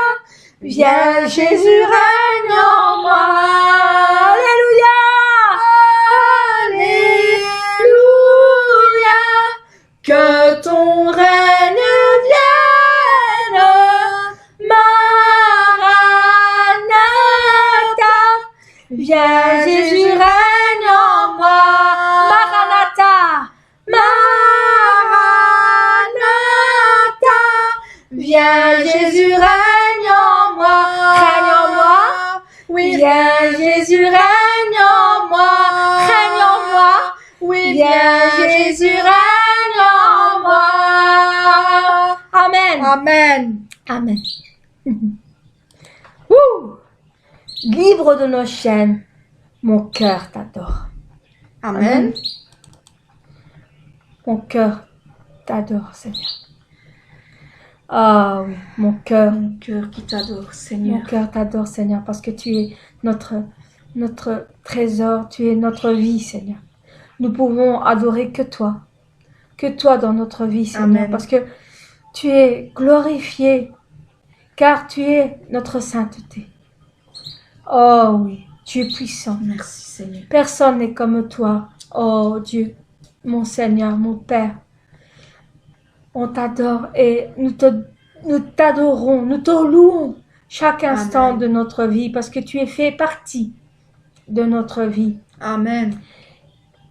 viens Jésus règne en moi. Alléluia, Alléluia, que ton règne vienne, Maranatha, viens Jésus règne en moi. Maranatha, Maranatha, viens Jésus règne en moi. Règne en moi, oui. Viens Jésus règne en moi. Règne en moi, oui. Viens Jésus règne en moi. Amen. Amen. Amen. Ouh. Libre de nos chaînes, mon cœur t'adore. Amen. Mon cœur t'adore, Seigneur. Ah oui, mon cœur Qui t'adore, Mon Seigneur. cœur t'adore, Seigneur, parce que tu es notre trésor, tu es notre vie, Seigneur. Nous pouvons adorer que toi dans notre vie, Seigneur, Amen. parce que tu es glorifié, car tu es notre sainteté. Oh oui, tu es puissant. Merci, Seigneur. Personne n'est comme toi, oh Dieu, mon Seigneur, mon Père. On t'adore et nous t'adorons, nous te louons chaque instant Amen. de notre vie parce que tu es fait partie de notre vie. Amen.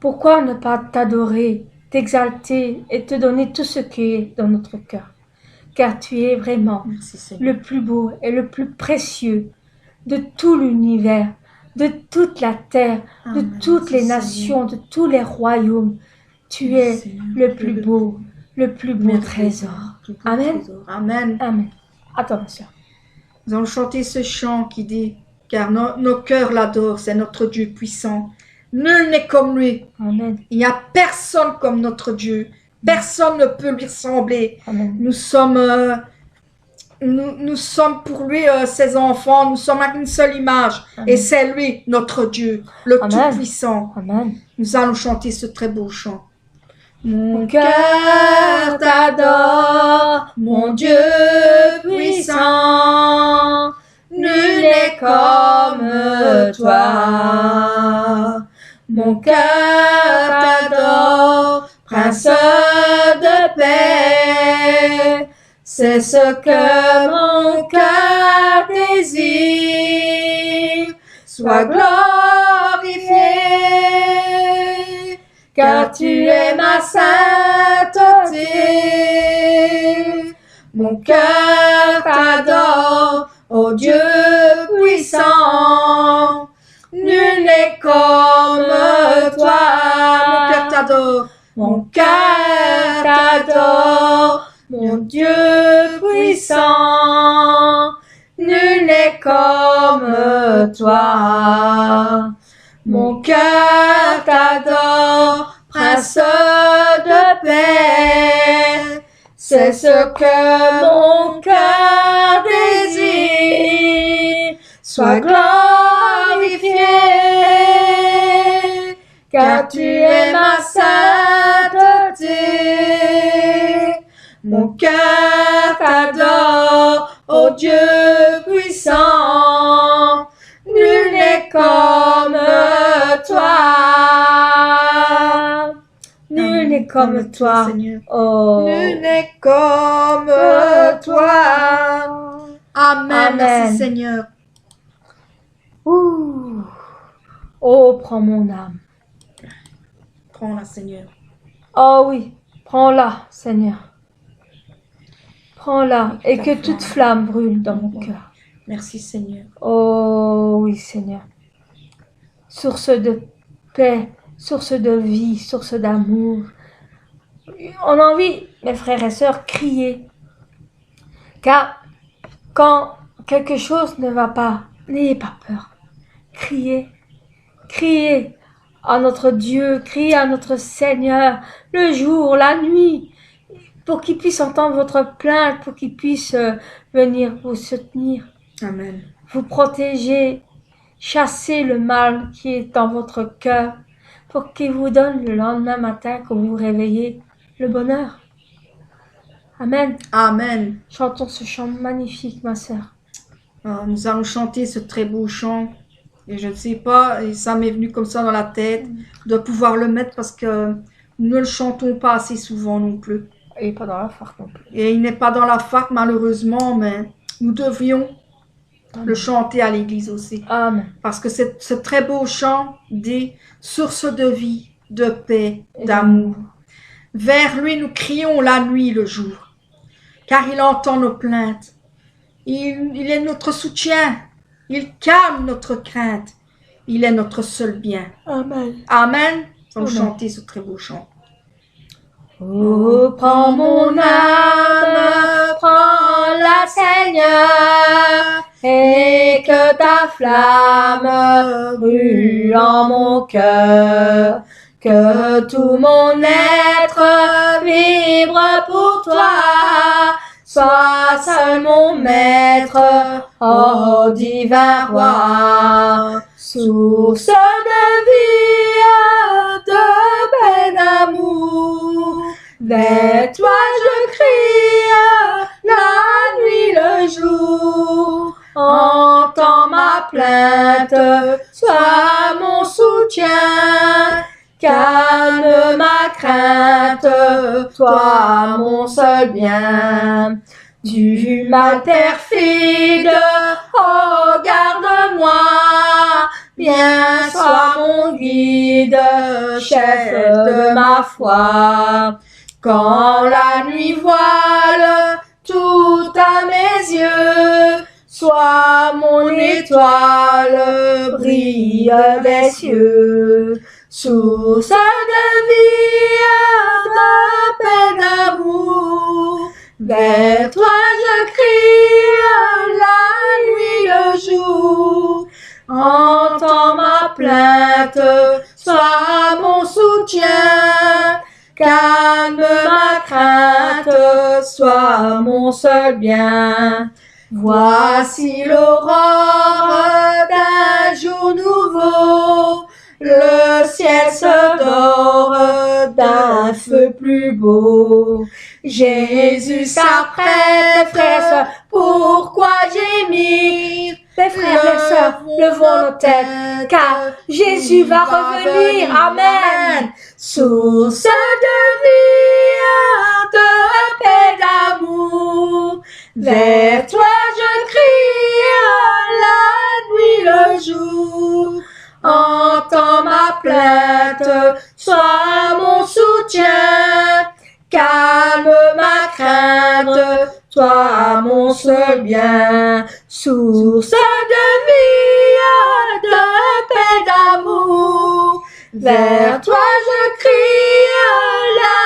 Pourquoi ne pas t'adorer, t'exalter et te donner tout ce qui est dans notre cœur? Car tu es vraiment Merci, Seigneur. le plus beau et le plus précieux de tout l'univers, de toute la terre, de Amen. toutes les Merci, nations, de tous les royaumes. Tu es Seigneur. le plus beau trésor. Plus beau Amen. trésor. Amen. Amen. Attends, ma soeur. Nous allons chanter ce chant qui dit, car nos cœurs l'adorent, c'est notre Dieu puissant. Nul n'est comme lui. Amen. Il n'y a personne comme notre Dieu. Personne ne peut lui ressembler. Amen. Nous sommes pour lui ses enfants. Nous sommes avec une seule image. Amen. Et c'est lui, notre Dieu, le Amen. Tout-Puissant. Amen. Nous allons chanter ce très beau chant. Mon Cœur t'adore, mon Dieu puissant, nul n'est comme toi. Mon cœur t'adore, Prince de paix, c'est ce que mon cœur désire. Sois glorifié, car tu es ma sainteté. Mon cœur t'adore, ô Dieu puissant. Nul n'est comme toi. Mon cœur t'adore. Mon cœur t'adore, mon Dieu puissant. Nul n'est comme toi. Mon cœur t'adore, Prince de paix. C'est ce que mon cœur désire. Sois glorifié, car tu es ma sainteté. Mon cœur t'adore, ô Dieu puissant. comme toi. Seigneur. Oh. Nul n'est comme toi. Amen. Amen. Merci, Seigneur. Ouh. Oh, prends mon âme. Prends-la, Seigneur. Oh oui, prends-la, Seigneur. Prends-la et que toute flamme brûle dans mon cœur. Merci, Seigneur. Oh oui, Seigneur. Source de paix, source de vie, source d'amour. On a envie, mes frères et sœurs, crier. Car quand quelque chose ne va pas, n'ayez pas peur. Criez, criez à notre Dieu, criez à notre Seigneur, le jour, la nuit, pour qu'il puisse entendre votre plainte, pour qu'il puisse venir vous soutenir, Amen. vous protéger, chasser le mal qui est dans votre cœur, pour qu'il vous donne le lendemain matin, quand vous vous réveillez, le bonheur. Amen. Amen. Chantons ce chant magnifique, ma sœur. Nous allons chanter ce très beau chant. Et je ne sais pas, et ça m'est venu comme ça dans la tête, de pouvoir le mettre parce que nous ne le chantons pas assez souvent non plus. Et pas dans la farce non plus. Et il n'est pas dans la fac malheureusement, mais nous devions le chanter à l'église aussi. Amen. Parce que c'est ce très beau chant dit source de vie, de paix, d'amour. Vers lui nous crions la nuit, le jour, car il entend nos plaintes. Il est notre soutien, il calme notre crainte, il est notre seul bien. Amen. Amen. Nous allons Amen. chanter ce très beau chant. Oh, prends mon âme, prends-la, Seigneur, et que ta flamme brûle en mon cœur, que tout mon être vibre pour toi, sois seul mon maître, ô divin roi, source de vie, de paix, d'amour. Vers toi je crie, la nuit, le jour. Entends ma plainte, sois mon soutien. Calme ma crainte, toi mon seul bien. Du mal perfide, oh garde-moi. Bien sois mon guide, chef de ma foi. Quand la nuit voile tout à mes yeux, sois mon étoile, brille des cieux. Source de vie, de paix, d'amour, vers toi je crie, la nuit, le jour. Entends ma plainte, sois mon soutien, calme ma crainte, sois mon seul bien. Voici l'aurore d'un jour nouveau, le ciel se dore d'un feu plus beau. Jésus s'apprête, frères et sœurs, pourquoi gémir? Mes frères et sœurs, levons nos têtes, car Jésus va revenir. Amen. Source de vie, de paix, d'amour, vers toi je crie, la nuit, le jour. Entends ma plainte, sois mon soutien, calme ma crainte, toi mon seul bien. Source de vie, de paix, d'amour, vers toi je crie, la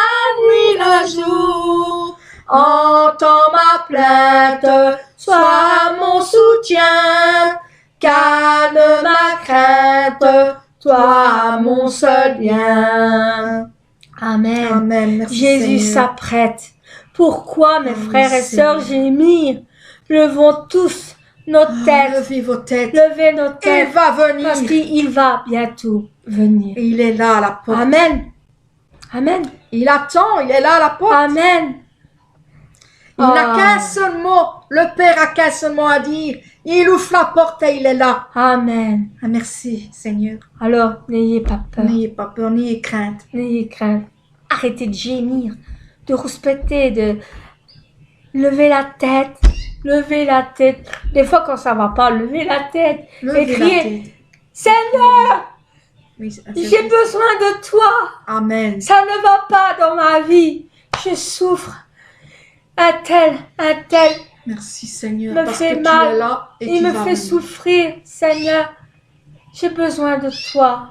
nuit, le jour. Entends ma plainte, sois mon soutien, calme ma crainte, toi mon seul bien. Amen. Amen. Merci, Jésus Seigneur. s'apprête. Pourquoi, mes Amen, frères et sœurs, Seigneur. gémir? Levons tous nos têtes, Levez vos têtes. levez nos Il têtes, va venir. parce qu'il va bientôt venir. Et il est là à la porte. Amen. Amen. Il attend, il est là à la porte. Amen. Il n'a Ah. qu'un seul mot. Le Père a qu'un seul mot à dire. Il ouvre la porte et il est là. Amen. Ah, merci, Seigneur. Alors, n'ayez pas peur, N'ayez pas peur, n'ayez crainte. n'ayez crainte. arrêter de gémir, de rouspéter, de lever la tête. Lever la tête. Des fois, quand ça va pas, lever la tête. Levez la crier. tête. Seigneur, Oui, c'est j'ai vrai. besoin de toi. Amen. Ça ne va pas dans ma vie. Je souffre. Un tel. Merci Seigneur Me parce fait que mal. tu es là et Il tu me vas fait venir. souffrir, Seigneur. J'ai besoin de toi.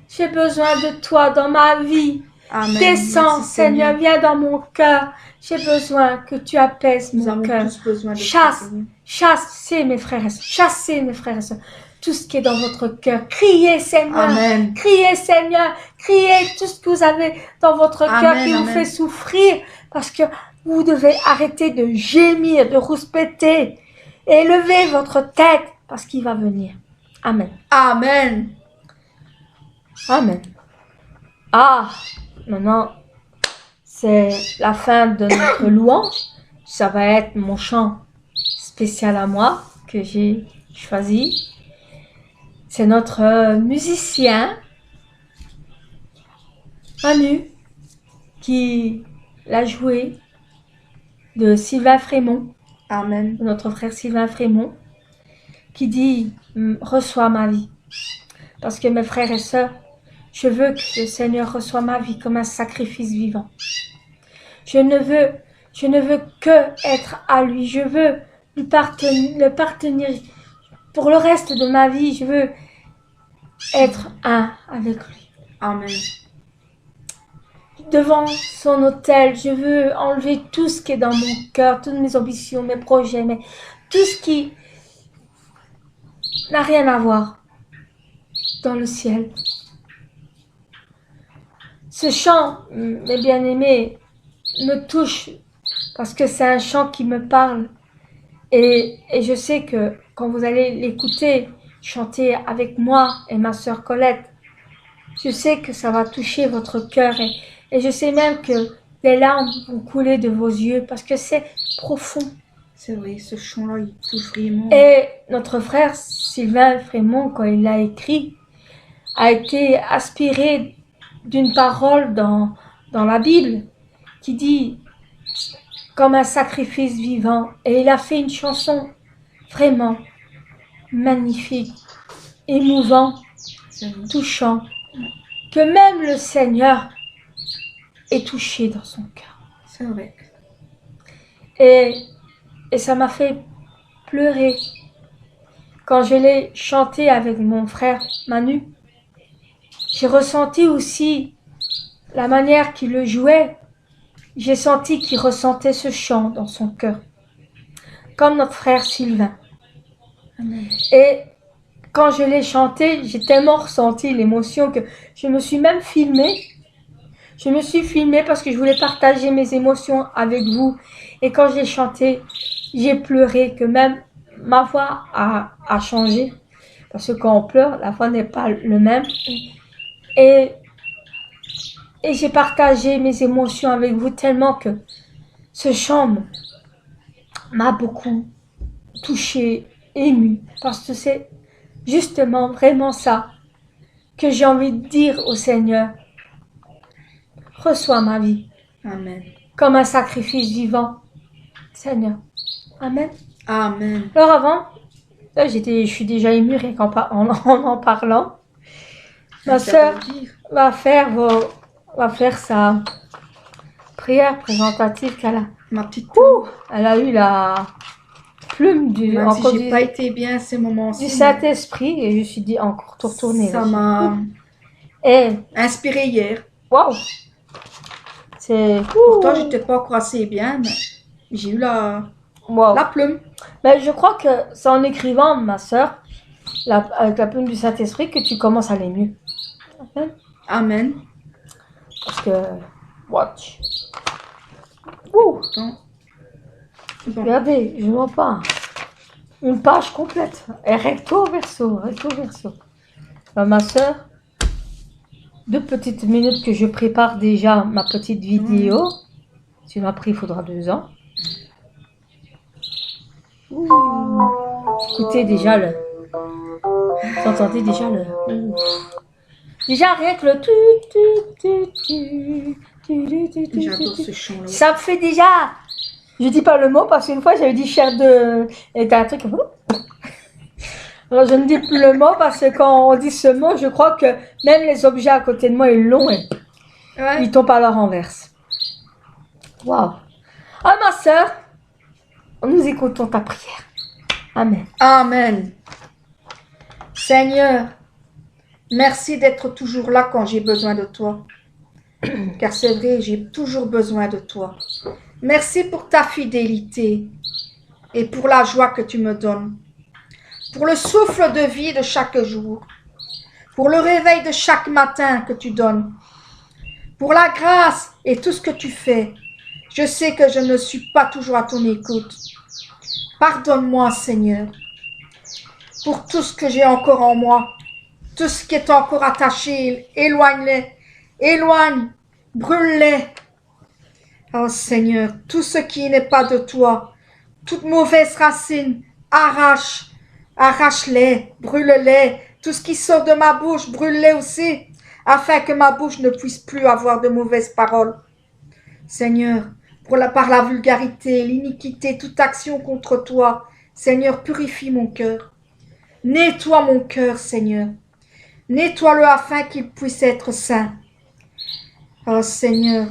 J'ai besoin de toi dans ma vie. Amen. Descends, Merci, Seigneur, viens dans mon cœur. J'ai besoin que tu apaises Nous mon avons cœur. tous besoin de Chasse. toi, Seigneur. Chassez mes frères et sœurs. Chassez mes frères et sœurs. Tout ce qui est dans votre cœur. Criez, Seigneur. Amen. Criez, Seigneur. Criez tout ce que vous avez dans votre cœur Amen, qui vous amen. fait souffrir. Parce que vous devez arrêter de gémir, de rouspéter. Et levez votre tête parce qu'il va venir. Amen. Amen. Amen. Ah, maintenant, c'est la fin de notre louange. Ça va être mon chant spécial à moi que j'ai choisi. C'est notre musicien, Manu, qui l'a joué de Sylvain Frémont, Amen. notre frère Sylvain Frémont, qui dit reçois ma vie. Parce que mes frères et sœurs, je veux que le Seigneur reçoive ma vie comme un sacrifice vivant. Je ne veux que être à lui. Je veux le partenir pour le reste de ma vie. Je veux être un avec lui. Amen. Devant son autel, je veux enlever tout ce qui est dans mon cœur, toutes mes ambitions, mes projets, tout ce qui n'a rien à voir dans le ciel. Ce chant, mes bien-aimés, me touche parce que c'est un chant qui me parle. Et je sais que quand vous allez l'écouter, chanter avec moi et ma sœur Colette, je sais que ça va toucher votre cœur et je sais même que les larmes vont couler de vos yeux parce que c'est profond. C'est vrai, ce chant-là, il touche vraiment. Et notre frère Sylvain Frémont, quand il l'a écrit, a été aspiré d'une parole dans la Bible qui dit comme un sacrifice vivant. Et il a fait une chanson vraiment magnifique, émouvant, C'est vrai. touchant, que même le Seigneur est touché dans son cœur. C'est vrai. Et ça m'a fait pleurer quand je l'ai chanté avec mon frère Manu. J'ai ressenti aussi la manière qu'il le jouait. J'ai senti qu'il ressentait ce chant dans son cœur, comme notre frère Sylvain. Amen. Et quand je l'ai chanté, j'ai tellement ressenti l'émotion que je me suis même filmée. Je me suis filmée parce que je voulais partager mes émotions avec vous. Et quand j'ai chanté, j'ai pleuré, que même ma voix a changé. Parce que quand on pleure, la voix n'est pas le même. Et j'ai partagé mes émotions avec vous tellement que ce chant m'a beaucoup touchée, émue. Parce que c'est justement vraiment ça que j'ai envie de dire au Seigneur. Reçois ma vie Amen. comme un sacrifice vivant. Seigneur. Amen. Amen. Alors avant, là, je suis déjà émue rien qu'en en parlant. Ma Ça sœur veut dire. va faire sa prière présentative qu'elle a. Ma petite. Elle a eu la plume Même encore si j'ai pas été bien ces moments-ci. du Saint-Esprit et je me suis dit encore tout retourner. Ça là. m'a Et inspiré hier. waouh, c'est Pourtant, j'étais pas encore assez bien, mais j'ai eu la waouh. plume. Mais je crois que c'est en écrivant, ma sœur, avec la plume du Saint-Esprit, que tu commences à aller mieux. Amen. Amen. Parce que watch. Ouh, Pourtant. Bon. regardez, je vois pas. Une page complète. Et recto verso, recto verso. Ma sœur, 2 petites minutes que je prépare déjà ma petite vidéo. Sinon après il faudra 2 ans. Ouh. Écoutez déjà le. Vous entendez déjà le. Ouh. Déjà, rien que le J'adore ce chant-là. ça me fait déjà. Je dis pas le mot parce qu'une fois j'avais dit chair de. Et t'as un truc. Alors je ne dis plus le mot parce que quand on dit ce mot, je crois que même les objets à côté de moi ils l'ont et Ouais. ils tombent à leur renverse. Waouh. Ah ma sœur, nous écoutons ta prière. Amen. Amen. Seigneur, merci d'être toujours là quand j'ai besoin de toi. Car c'est vrai, j'ai toujours besoin de toi. Merci pour ta fidélité et pour la joie que tu me donnes. Pour le souffle de vie de chaque jour. Pour le réveil de chaque matin que tu donnes. Pour la grâce et tout ce que tu fais. Je sais que je ne suis pas toujours à ton écoute. Pardonne-moi, Seigneur, pour tout ce que j'ai encore en moi, tout ce qui est encore attaché, éloigne-les, éloigne, brûle-les. Oh Seigneur, tout ce qui n'est pas de toi, toute mauvaise racine, arrache-les, brûle-les. Tout ce qui sort de ma bouche, brûle-les aussi, afin que ma bouche ne puisse plus avoir de mauvaises paroles. Seigneur, par la vulgarité, l'iniquité, toute action contre toi, Seigneur, purifie mon cœur. Nettoie mon cœur, Seigneur. Nettoie-le afin qu'il puisse être saint. Oh Seigneur,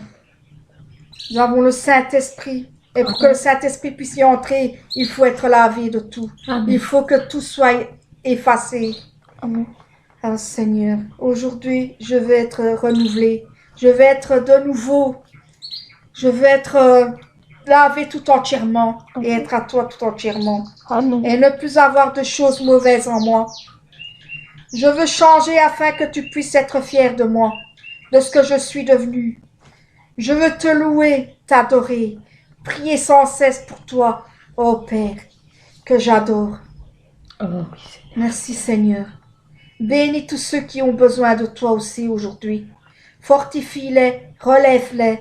nous avons le Saint-Esprit. Et pour que le Saint-Esprit puisse y entrer, il faut être lavé de tout. Amen. Il faut que tout soit effacé. Amen. Oh Seigneur, aujourd'hui, je vais être renouvelé. Je vais être de nouveau. Je vais être lavé tout entièrement et être à toi tout entièrement. Amen. Et ne plus avoir de choses mauvaises en moi. Je veux changer afin que tu puisses être fier de moi, de ce que je suis devenu. Je veux te louer, t'adorer, prier sans cesse pour toi, ô Père, que j'adore. Oh, oui, Seigneur. Merci Seigneur. Bénis tous ceux qui ont besoin de toi aussi aujourd'hui. Fortifie-les, relève-les.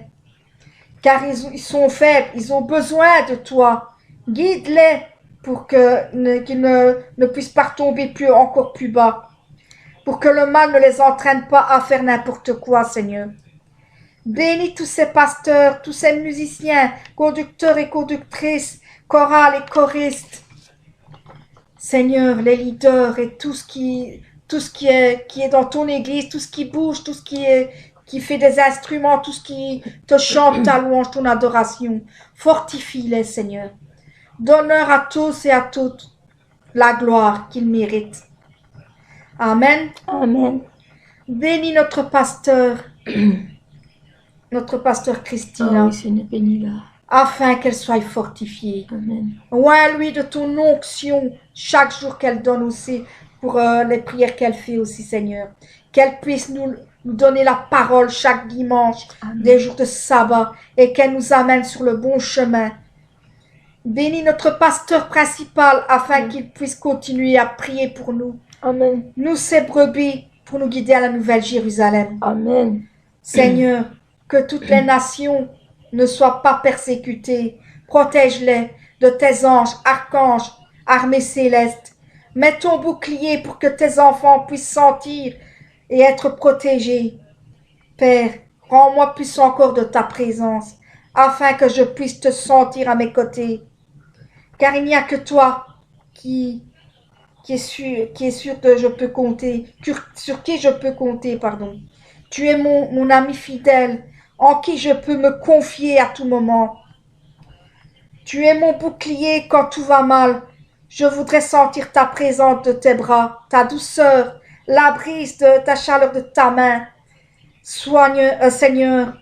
Car ils sont faibles, ils ont besoin de toi. Guide-les pour qu'ils ne puissent pas tomber encore plus bas. Pour que le mal ne les entraîne pas à faire n'importe quoi, Seigneur. Bénis tous ces pasteurs, tous ces musiciens, conducteurs et conductrices, chorales et choristes. Seigneur, les leaders et tout ce qui est dans ton église, tout ce qui bouge, tout ce qui fait des instruments, tout ce qui te chante ta louange, ton adoration. Fortifie-les, Seigneur. Donne-leur à tous et à toutes la gloire qu'ils méritent. Amen. Amen. Bénis notre pasteur Christina, Oh, oui, Seigneur, bénis-la. afin qu'elle soit fortifiée. Amen. Oins-lui de ton onction chaque jour qu'elle donne aussi pour les prières qu'elle fait aussi, Seigneur. Qu'elle puisse nous donner la parole chaque dimanche, Amen. des jours de sabbat, et qu'elle nous amène sur le bon chemin. Bénis notre pasteur principal afin qu'il puisse continuer à prier pour nous. Amen. Nous, ses brebis, pour nous guider à la nouvelle Jérusalem. Amen. Seigneur, que toutes les nations ne soient pas persécutées. Protège-les de tes anges, archanges, armées célestes. Mets ton bouclier pour que tes enfants puissent sentir et être protégés. Père, rends-moi plus encore de ta présence, afin que je puisse te sentir à mes côtés. Car il n'y a que toi qui est sûr que je peux compter, sur qui je peux compter, pardon. Tu es mon ami fidèle, en qui je peux me confier à tout moment. Tu es mon bouclier quand tout va mal. Je voudrais sentir ta présence de tes bras, ta douceur, la brise de ta chaleur de ta main. Seigneur,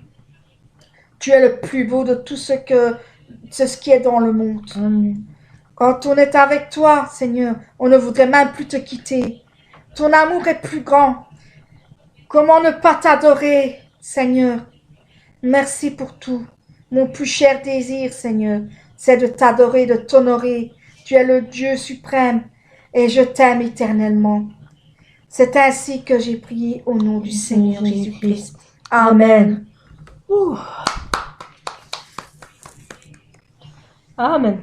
tu es le plus beau de tout ce qui est dans le monde. Amen. Quand on est avec toi, Seigneur, on ne voudrait même plus te quitter. Ton amour est plus grand. Comment ne pas t'adorer, Seigneur? Merci pour tout. Mon plus cher désir, Seigneur, c'est de t'adorer, de t'honorer. Tu es le Dieu suprême et je t'aime éternellement. C'est ainsi que j'ai prié au nom du Seigneur Jésus-Christ. Amen. Ouh. Amen.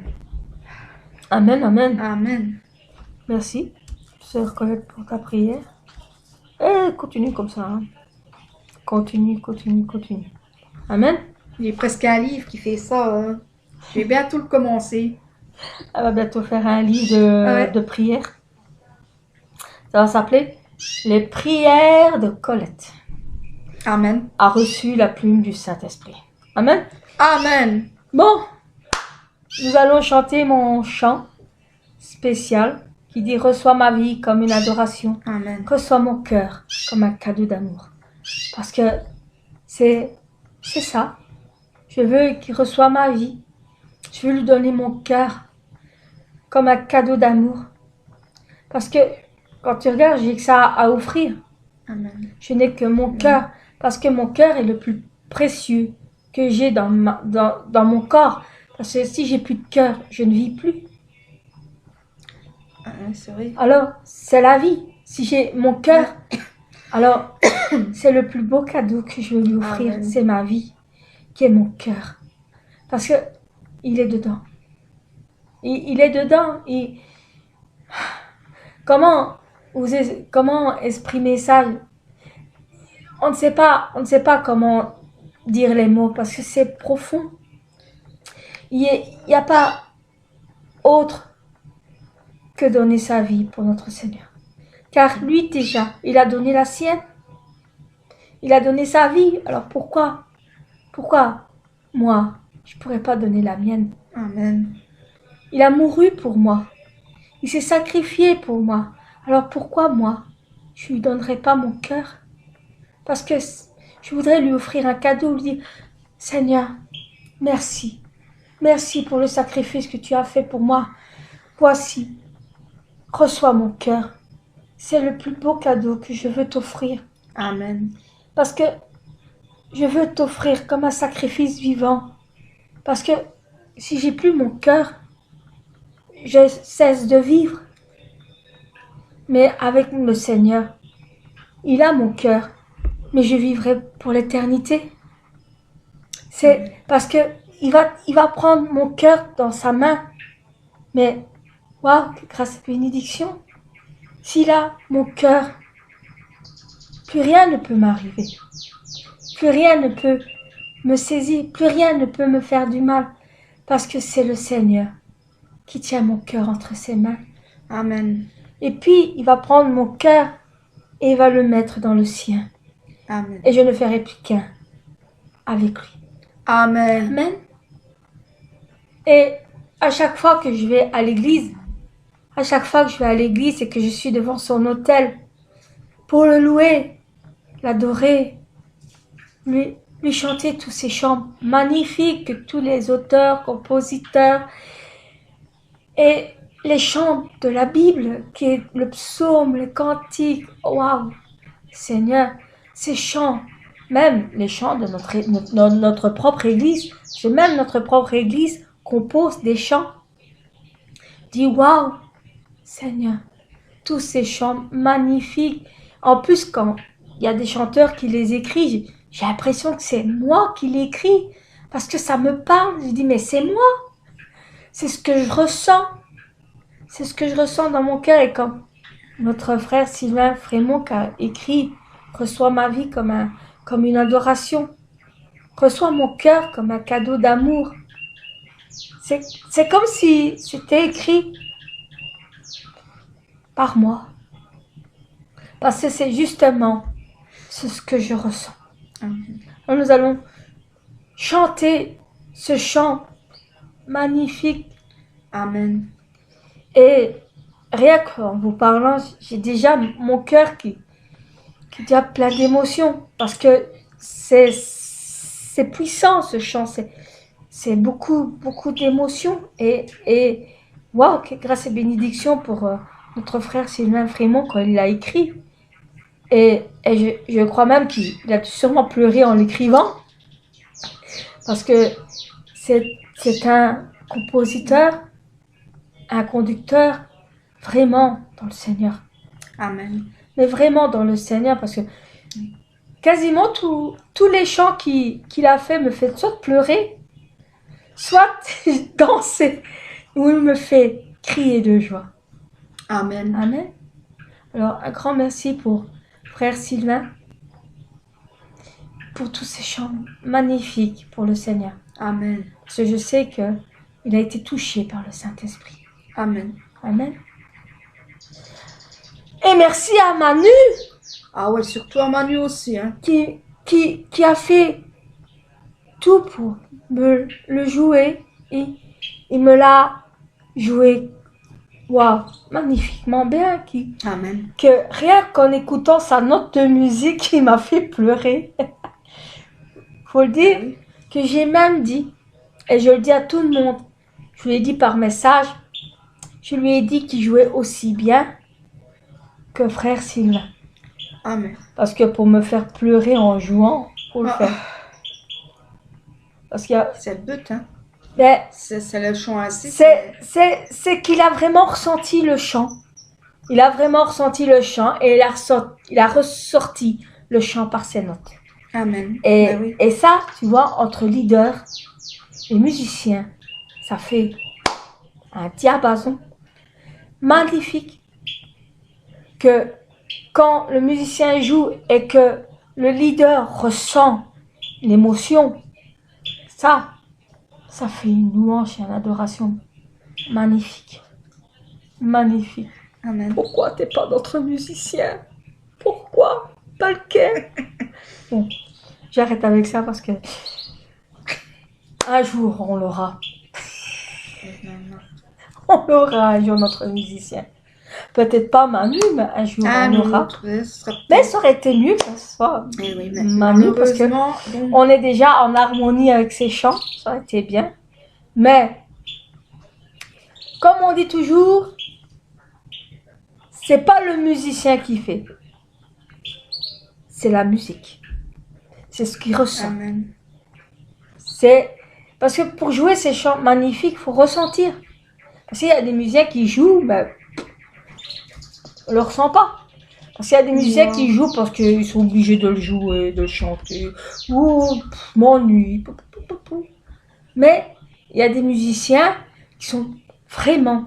Amen, amen. Amen. Merci, sœur Colette, pour ta prière. Et continue comme ça. Hein. Continue. Amen. Il y a presque un livre qui fait ça. Je vais bientôt le commencer. Elle va bientôt faire un livre de prières. Ça va s'appeler Les prières de Colette. Amen. A reçu la plume du Saint-Esprit. Amen. Amen. Bon, nous allons chanter mon chant spécial qui dit « Reçois ma vie comme une adoration. Amen. Reçois mon cœur comme un cadeau d'amour. » Parce que c'est ça. Je veux qu'il reçoive ma vie. Je veux lui donner mon cœur comme un cadeau d'amour. Parce que quand tu regardes, j'ai que ça à offrir. Amen. Je n'ai que mon cœur. Parce que mon cœur est le plus précieux que j'ai dans mon corps. Parce que si j'ai plus de cœur, je ne vis plus. C'est vrai. Alors, c'est la vie. Si j'ai mon cœur, alors c'est le plus beau cadeau que je veux lui offrir. Amen. C'est ma vie, qui est mon cœur. Parce que il est dedans. Il est dedans. Comment exprimer ça? On ne sait pas comment dire les mots parce que c'est profond. Il n'y a pas autre que donner sa vie pour notre Seigneur. Car lui déjà, il a donné la sienne. Il a donné sa vie. Alors pourquoi moi, je ne pourrais pas donner la mienne? Amen. Il a mouru pour moi. Il s'est sacrifié pour moi. Alors pourquoi moi, je ne lui donnerai pas mon cœur? Parce que je voudrais lui offrir un cadeau, lui dire « Seigneur, merci. Merci pour le sacrifice que tu as fait pour moi. Voici, reçois mon cœur. C'est le plus beau cadeau que je veux t'offrir. Amen. Parce que je veux t'offrir comme un sacrifice vivant. Parce que si j'ai plus mon cœur, je cesse de vivre. Mais avec le Seigneur, il a mon cœur. Mais je vivrai pour l'éternité. C'est parce que il va prendre mon cœur dans sa main. Mais, waouh, grâce à bénédiction, s'il a mon cœur, plus rien ne peut m'arriver. Plus rien ne peut me saisir. Plus rien ne peut me faire du mal. Parce que c'est le Seigneur qui tient mon cœur entre ses mains. Amen. Et puis, il va prendre mon cœur et il va le mettre dans le sien. Amen. Et je ne ferai plus qu'un avec lui. Amen. Amen. Et à chaque fois que je vais à l'église, et que je suis devant son autel pour le louer, l'adorer, lui chanter tous ces chants magnifiques que tous les auteurs, compositeurs et les chants de la Bible, qui est le psaume, le cantique, waouh, Seigneur, ces chants, même les chants de notre propre église, même notre propre église compose des chants. Dis waouh, Seigneur, tous ces chants magnifiques. En plus, quand il y a des chanteurs qui les écrivent, j'ai l'impression que c'est moi qui l'écris parce que ça me parle. Je dis mais c'est moi, c'est ce que je ressens, c'est ce que je ressens dans mon cœur. Et comme notre frère Sylvain Frémont qui a écrit reçois ma vie comme une adoration. Reçois mon cœur comme un cadeau d'amour. C'est comme si c'était écrit par moi. Parce que c'est justement ce que je ressens. Alors nous allons chanter ce chant magnifique. Amen. Et rien qu'en vous parlant, j'ai déjà mon cœur qui a plein d'émotions parce que c'est puissant ce chant, c'est beaucoup d'émotions et waouh, grâce et bénédiction pour notre frère Sylvain Frémont quand il l'a écrit et je crois même qu'il a sûrement pleuré en l'écrivant parce que c'est un compositeur, un conducteur vraiment dans le Seigneur. Amen. Mais vraiment dans le Seigneur, parce que quasiment tous les chants qu'il a fait me fait soit pleurer, soit danser, ou il me fait crier de joie. Amen. Amen. Alors, un grand merci pour frère Sylvain, pour tous ces chants magnifiques pour le Seigneur. Amen. Parce que je sais qu'il a été touché par le Saint-Esprit. Amen. Amen. Et merci à Manu Ah ouais, surtout à Manu aussi, hein. qui a fait tout pour me le jouer. Et il me l'a joué, waouh, magnifiquement bien. Amen. Que rien qu'en écoutant sa note de musique, il m'a fait pleurer. Faut le dire que j'ai même dit, et je le dis à tout le monde, je lui ai dit par message, je lui ai dit qu'il jouait aussi bien que frère Sylvain. Amen. Parce que pour me faire pleurer en jouant, faut le faire. Parce qu'il y a... C'est le but, hein. Ben, C'est le chant ainsi. c'est qu'il a vraiment ressenti le chant. Il a vraiment ressenti le chant et il a ressorti le chant par ses notes. Amen. Et, Ben oui. et ça, tu vois, entre leaders et musiciens, ça fait un diapason magnifique. Que quand le musicien joue et que le leader ressent l'émotion, ça fait une louange et une adoration magnifique. Magnifique. Amen. Pourquoi t'es pas notre musicien? Pourquoi? Pas lequel? Bon, j'arrête avec ça parce que un jour on l'aura. On l'aura un jour notre musicien. Peut-être pas Manu, mais un jour on l'aura. Mais ça aurait été mieux que ce soit oui, mais Manu parce que on est déjà en harmonie avec ses chants. Ça aurait été bien. Mais comme on dit toujours, c'est pas le musicien qui fait. C'est la musique. C'est ce qu'il ressent. Amen. C'est parce que pour jouer ces chants magnifiques, il faut ressentir. Parce qu'il y a des musiciens qui jouent, mais on le ressent pas. Parce qu'il y a des musiciens qui jouent parce qu'ils sont obligés de le jouer, de le chanter. Ou m'ennuie. Mais il y a des musiciens qui sont vraiment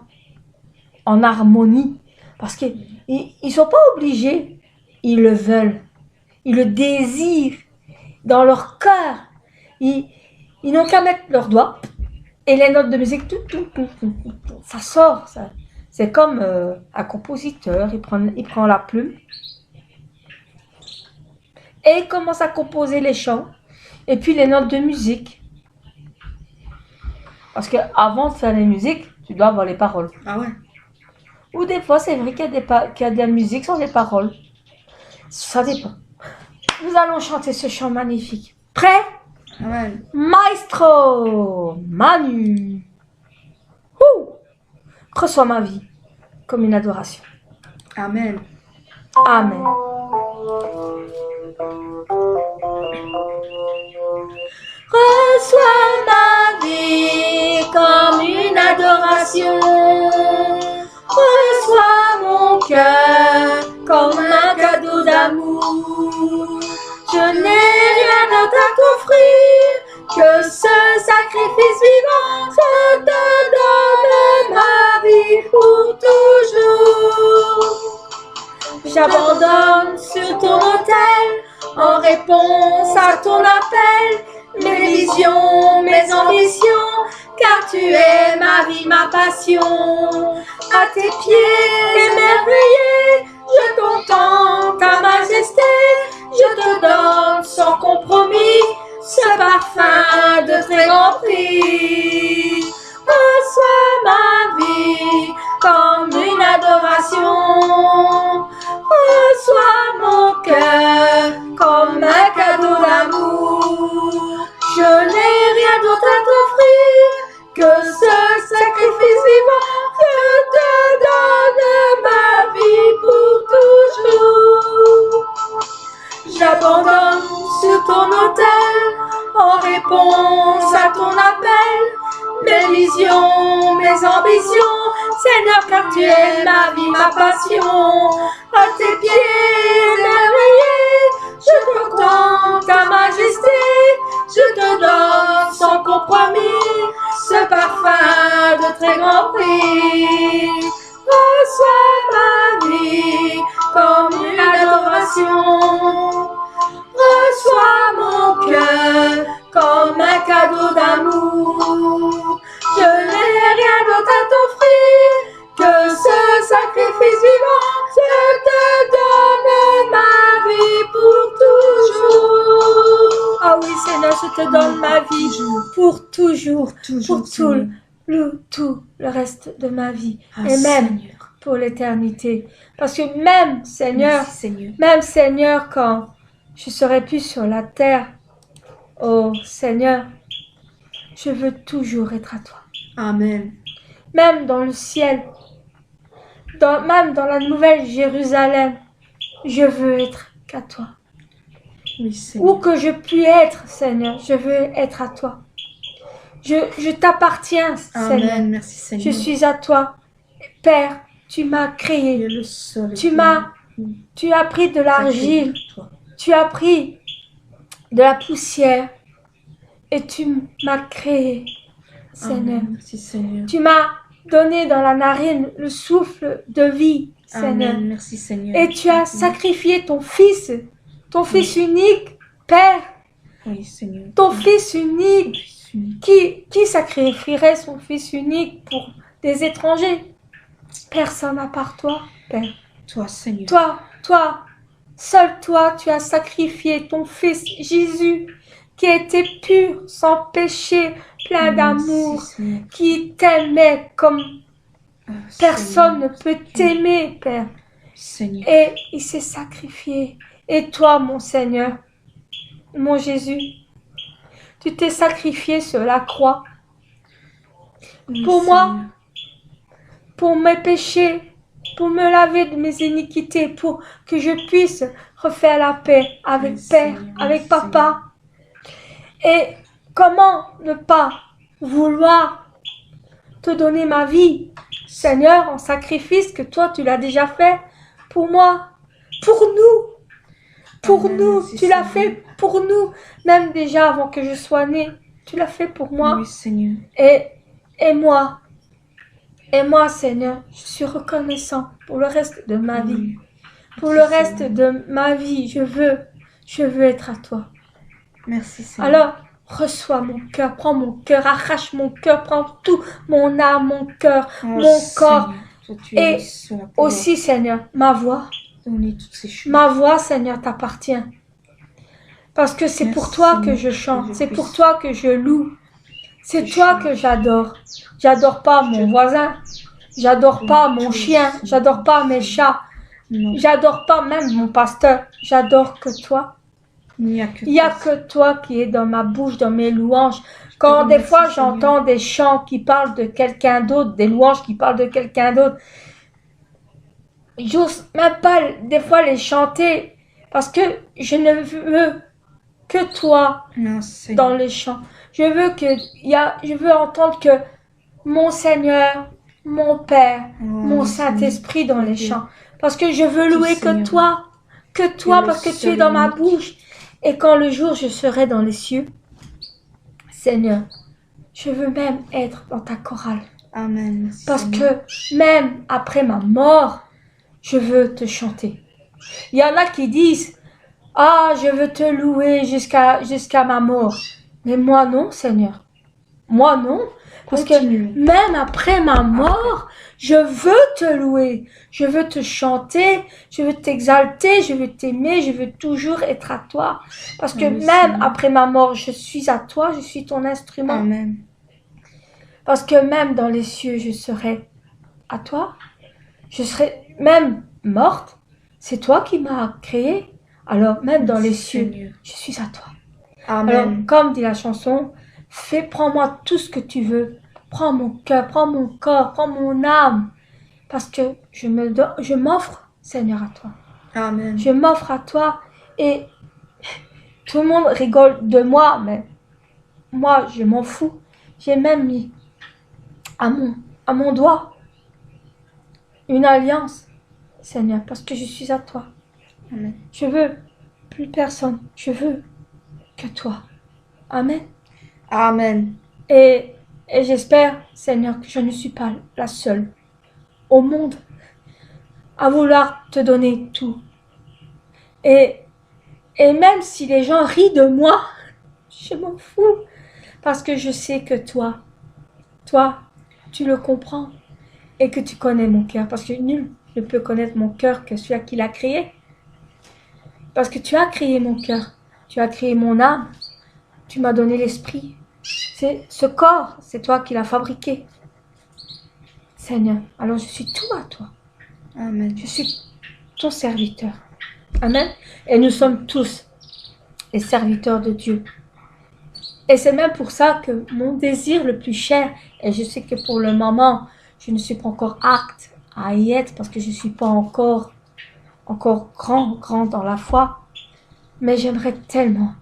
en harmonie. Parce qu'ils ne sont pas obligés. Ils le veulent. Ils le désirent. Dans leur cœur. Ils n'ont qu'à mettre leurs doigts. Et les notes de musique, ça sort. Ça. C'est comme un compositeur. Il prend la plume. Et il commence à composer les chants. Et puis les notes de musique. Parce qu'avant de faire les musiques, tu dois avoir les paroles. Ah ouais. Ou des fois, c'est vrai qu'il y a de la musique sans les paroles. Ça dépend. Nous allons chanter ce chant magnifique. Prêt? Ouais. Maestro Manu. Reçois ma vie comme une adoration. Amen. Amen. Reçois ma vie comme une adoration. Reçois mon cœur comme un cadeau d'amour. Je n'ai rien d'autre à t'offrir que ce sacrifice vivant. Je te donne ma vie pour toujours. J'abandonne sur ton autel en réponse à ton appel. Mes visions, mes ambitions, car tu es ma vie, ma passion. À tes pieds émerveillés, je contemple ta majesté. Je te donne sans compromis ce parfum de très grand prix. Reçois ma vie comme une adoration. Reçois mon cœur comme un cadeau d'amour. Je n'ai rien d'autre à t'offrir que ce sacrifice vivant. Je te donne ma vie pour toujours. J'abandonne sur ton autel en réponse à ton appel. Mes visions, mes ambitions, Seigneur, car tu es ma vie, ma passion. À tes pieds émerveillés, je contemple ta majesté. Je te donne sans compromis ce parfum de très grand prix. Reçois ma vie comme une adoration. vie suivant, je te donne ma vie pour toujours. Ah oui, Seigneur, je te donne ma vie pour toujours, Toujours, pour Seigneur. tout le reste de ma vie. Ah, et même Seigneur. pour l'éternité. Parce que même, Seigneur, Merci, Seigneur. même, Seigneur, quand je serai plus sur la terre, oh, Seigneur, je veux toujours être à toi. Amen. Même dans le ciel, même dans la nouvelle Jérusalem, je veux être qu'à toi. Oui, Où Seigneur. que je puis être, Seigneur, je veux être à toi. Je t'appartiens, Seigneur. Amen. Merci, Seigneur. Je suis à toi. Père, tu m'as Tu créé. es le seul. Tu as pris de l'argile. Toi. Tu as pris de la poussière. Et tu m'as créé, Seigneur. Amen. Merci, Seigneur. Tu m'as donné dans la narine le souffle de vie, Seigneur. Amen. Merci, Seigneur. Et tu as sacrifié ton fils unique, Père, Oui, Seigneur. ton fils unique. Qui sacrifierait son fils unique pour des étrangers? Personne à part toi, Père. Toi, Seigneur. Toi, seul toi, tu as sacrifié ton fils Jésus, qui était pur, sans péché, plein d'amour, Merci, Seigneur. qui t'aimait comme Ah, personne ne Seigneur. peut t'aimer, Père. Seigneur. Et il s'est sacrifié. Et toi, mon Seigneur, mon Jésus, tu t'es sacrifié sur la croix Oui, pour moi, Seigneur. pour mes péchés, pour me laver de mes iniquités, pour que je puisse refaire la paix avec Oui, Père, Seigneur, avec oui, Papa. Et comment ne pas vouloir te donner ma vie, Seigneur, en sacrifice que toi tu l'as déjà fait pour moi, pour nous. Pour Amen, nous, merci, tu l'as Seigneur. fait pour nous, même déjà avant que je sois née, tu l'as fait pour moi. Oui, Seigneur. Et moi, Seigneur, je suis reconnaissant pour le reste de ma vie. Oui. Pour le reste de ma vie, je veux être à toi. Merci, Seigneur. Alors, reçois mon cœur, prends mon cœur, arrache mon cœur, prends tout, mon âme, mon cœur, Oh, mon corps. Seigneur, toi, tu es Et le seul à pouvoir aussi, Seigneur, ma voix. donner toutes ces choses. Ma voix, Seigneur, t'appartient. Parce que c'est pour Merci, toi que Seigneur, je chante, que je c'est puisse pour toi que je loue. C'est te toi chanter. que j'adore. J'adore pas mon voisin. J'adore pas mon chien. J'adore pas mes chats. Non, J'adore pas même mon pasteur. J'adore que toi. il n'y a que Il y a toi. que toi qui est dans ma bouche, dans mes louanges. Quand des remercie, fois Seigneur. j'entends des chants qui parlent de quelqu'un d'autre, des louanges qui parlent de quelqu'un d'autre, j'ose même pas des fois les chanter parce que je ne veux que toi Non, Seigneur. dans les chants. Je veux entendre que mon Seigneur, mon Père, Oh, mon Seigneur. Saint-Esprit dans les Dieu. chants. Parce que je veux Tout, louer Seigneur. que toi, le parce que tu seul es dans ma unique. bouche. Et quand le jour je serai dans les cieux, Seigneur, je veux même être dans ta chorale. Amen. Merci, Parce Seigneur. que même après ma mort, je veux te chanter. Il y en a qui disent, ah, je veux te louer jusqu'à ma mort. Mais moi non, Seigneur. Moi non. Parce que Continue. même après ma mort, je veux te louer. Je veux te chanter. Je veux t'exalter. Je veux t'aimer. Je veux toujours être à toi. Parce que Oui, même Seigneur. après ma mort, je suis à toi. Je suis ton instrument. Amen. Parce que même dans les cieux, je serai à toi. Je serai même morte. C'est toi qui m'as créé. Alors même dans les Merci, cieux, Seigneur. je suis à toi. Amen. Alors comme dit la chanson, prends-moi tout ce que tu veux. Prends mon cœur, prends mon corps, prends mon âme. Parce que je m'offre, Seigneur, à toi. Amen. Je m'offre à toi et tout le monde rigole de moi, mais moi, je m'en fous. J'ai même mis à mon doigt une alliance, Seigneur, parce que je suis à toi. Amen. Je veux plus personne. Je veux que toi. Amen. Amen. Et j'espère, Seigneur, que je ne suis pas la seule au monde à vouloir te donner tout. Et même si les gens rient de moi, je m'en fous. Parce que je sais que toi, tu le comprends et que tu connais mon cœur. Parce que nul ne peut connaître mon cœur que celui qui l'a créé. Parce que tu as créé mon cœur, tu as créé mon âme, tu m'as donné l'esprit. C'est ce corps, c'est toi qui l'as fabriqué. Seigneur, alors je suis tout à toi. Amen. Je suis ton serviteur. Amen. Et nous sommes tous les serviteurs de Dieu. Et c'est même pour ça que mon désir le plus cher, et je sais que pour le moment, je ne suis pas encore apte à y être parce que je ne suis pas encore grand dans la foi, mais j'aimerais tellement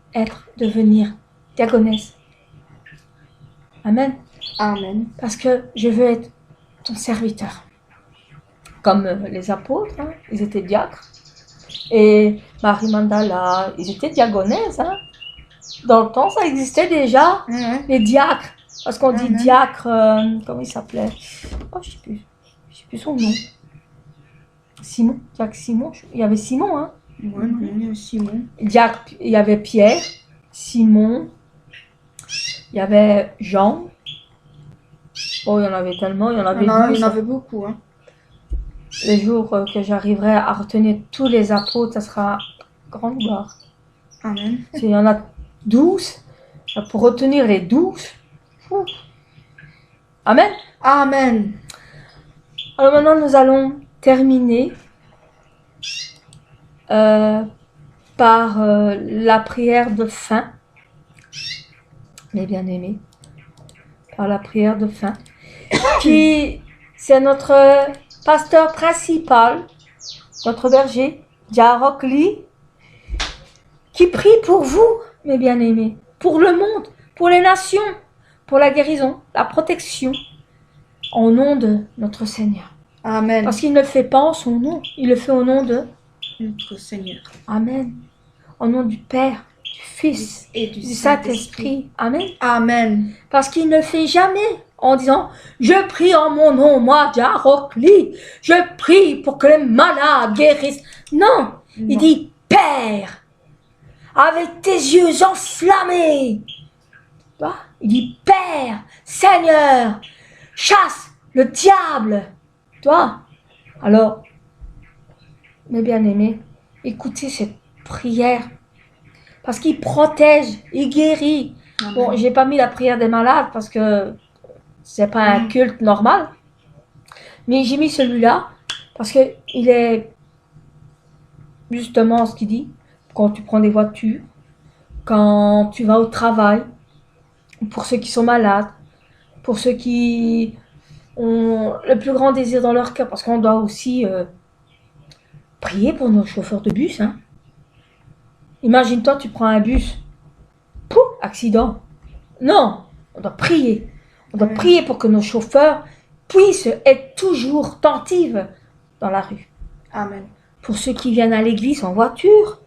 devenir diaconesse. Amen. Amen. Parce que je veux être ton serviteur. Comme les apôtres, hein, ils étaient diacres. Et Marie Mandala, ils étaient diagonesses. Hein. Dans le temps, ça existait déjà, les diacres. Parce qu'on dit diacre, comment il s'appelait? Oh, je sais plus son nom. Simon, diacre Simon. Il y avait Simon, hein. Ouais, il y a Simon. Diacre, il y avait Pierre, Simon, il y avait Jean. Oh, il y en avait tellement, il y en avait Il y en plus. avait beaucoup, hein. Le jour que j'arriverai à retenir tous les apôtres, ça sera grande gloire. Amen. S'il y en a 12, pour retenir les 12. Amen. Amen. Alors maintenant, nous allons terminer par la prière de fin. Mes bien-aimés. Par la prière de fin. Qui, c'est notre pasteur principal, notre berger, Jarok Lee, qui prie pour vous, mes bien-aimés, pour le monde, pour les nations, pour la guérison, la protection, au nom de notre Seigneur. Amen. Parce qu'il ne le fait pas en son nom, il le fait au nom de notre Seigneur. Amen. Au nom du Père, du Fils et du Saint-Esprit. Amen. Amen. Parce qu'il ne fait jamais en disant « Je prie en mon nom, moi, Jarok Lee. Je prie pour que les malades guérissent. » Non, il dit « Père, avec tes yeux enflammés. » Tu vois? Il dit « Père, Seigneur, chasse le diable. » Tu vois? Alors, mes bien-aimés, écoutez cette prière. Parce qu'il protège, il guérit. Amen. Bon, j'ai pas mis la prière des malades parce que c'est pas un culte normal. Mais j'ai mis celui-là parce que il est justement ce qu'il dit. Quand tu prends des voitures, quand tu vas au travail, pour ceux qui sont malades, pour ceux qui ont le plus grand désir dans leur cœur, parce qu'on doit aussi prier pour nos chauffeurs de bus. Hein. Imagine-toi, tu prends un bus, pouf, accident. Non, on doit prier. On doit prier pour que nos chauffeurs puissent être toujours attentifs dans la rue. Amen. Pour ceux qui viennent à l'église en voiture,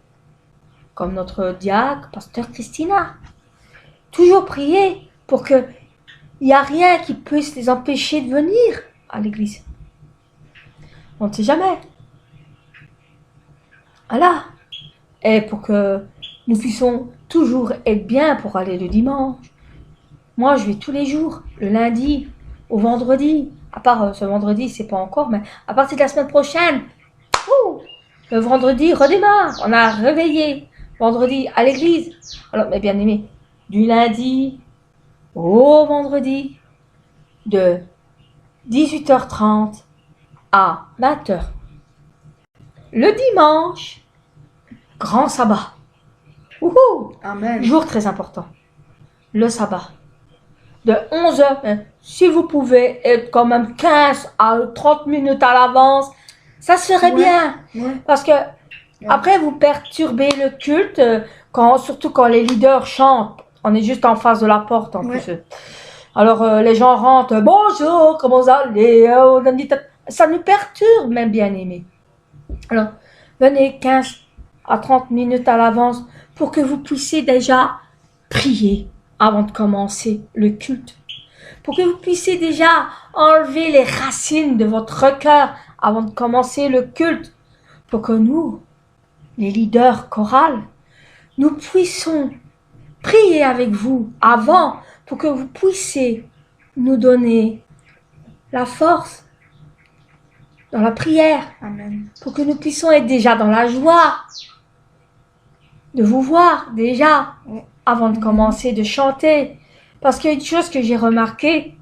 comme notre diacre, pasteur Christina. Toujours prier pour que il n'y a rien qui puisse les empêcher de venir à l'église. On ne sait jamais. Voilà. Et pour que nous puissions toujours être bien pour aller le dimanche. Moi, je vais tous les jours, le lundi au vendredi. À part ce vendredi, c'est pas encore, mais à partir de la semaine prochaine, le vendredi redémarre. On a réveillé vendredi à l'église. Alors, mes bien-aimés, du lundi au vendredi, de 18h30 à 20h. Le dimanche, grand sabbat. Wouhou! Amen. Jour très important. Le sabbat. De 11h, si vous pouvez être quand même 15 à 30 minutes à l'avance, ça serait bien. Ouais. Parce que après, vous perturbez le culte, surtout quand les leaders chantent. On est juste en face de la porte en plus. Alors les gens rentrent, bonjour, comment vous allez? Ça nous perturbe, même bien-aimés. Alors, venez 15 à 30 minutes à l'avance pour que vous puissiez déjà prier avant de commencer le culte. Pour que vous puissiez déjà enlever les racines de votre cœur avant de commencer le culte. Pour que nous, les leaders chorales, nous puissions prier avec vous avant pour que vous puissiez nous donner la force, dans la prière, Amen. pour que nous puissions être déjà dans la joie de vous voir déjà avant de commencer de chanter. Parce qu'il y a une chose que j'ai remarqué,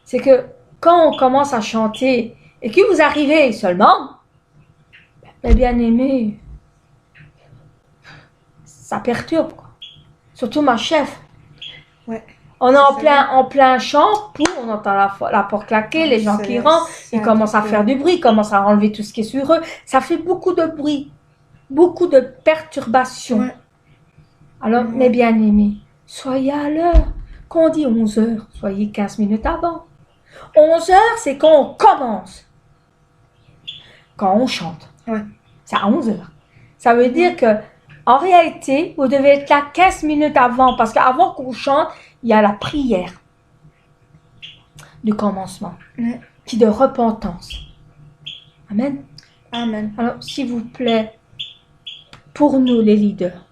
c'est que quand on commence à chanter et que vous arrivez seulement, mes bien-aimés, ça perturbe, quoi. Surtout ma chef. Ouais. On est en plein chant, on entend la porte claquer, les gens qui rentrent, ils commencent à faire du bruit, ils commencent à enlever tout ce qui est sur eux. Ça fait beaucoup de bruit, beaucoup de perturbations. Ouais. Alors, mes bien-aimés, soyez à l'heure. Quand on dit 11 heures, soyez 15 minutes avant. 11 heures, c'est quand on commence. Quand on chante. Ouais. C'est à 11 heures. Ça veut dire que, en réalité, vous devez être là 15 minutes avant, parce qu'avant qu'on chante, il y a la prière du commencement, Ouais. qui est de repentance. Amen. Amen. Alors, s'il vous plaît, pour nous les leaders,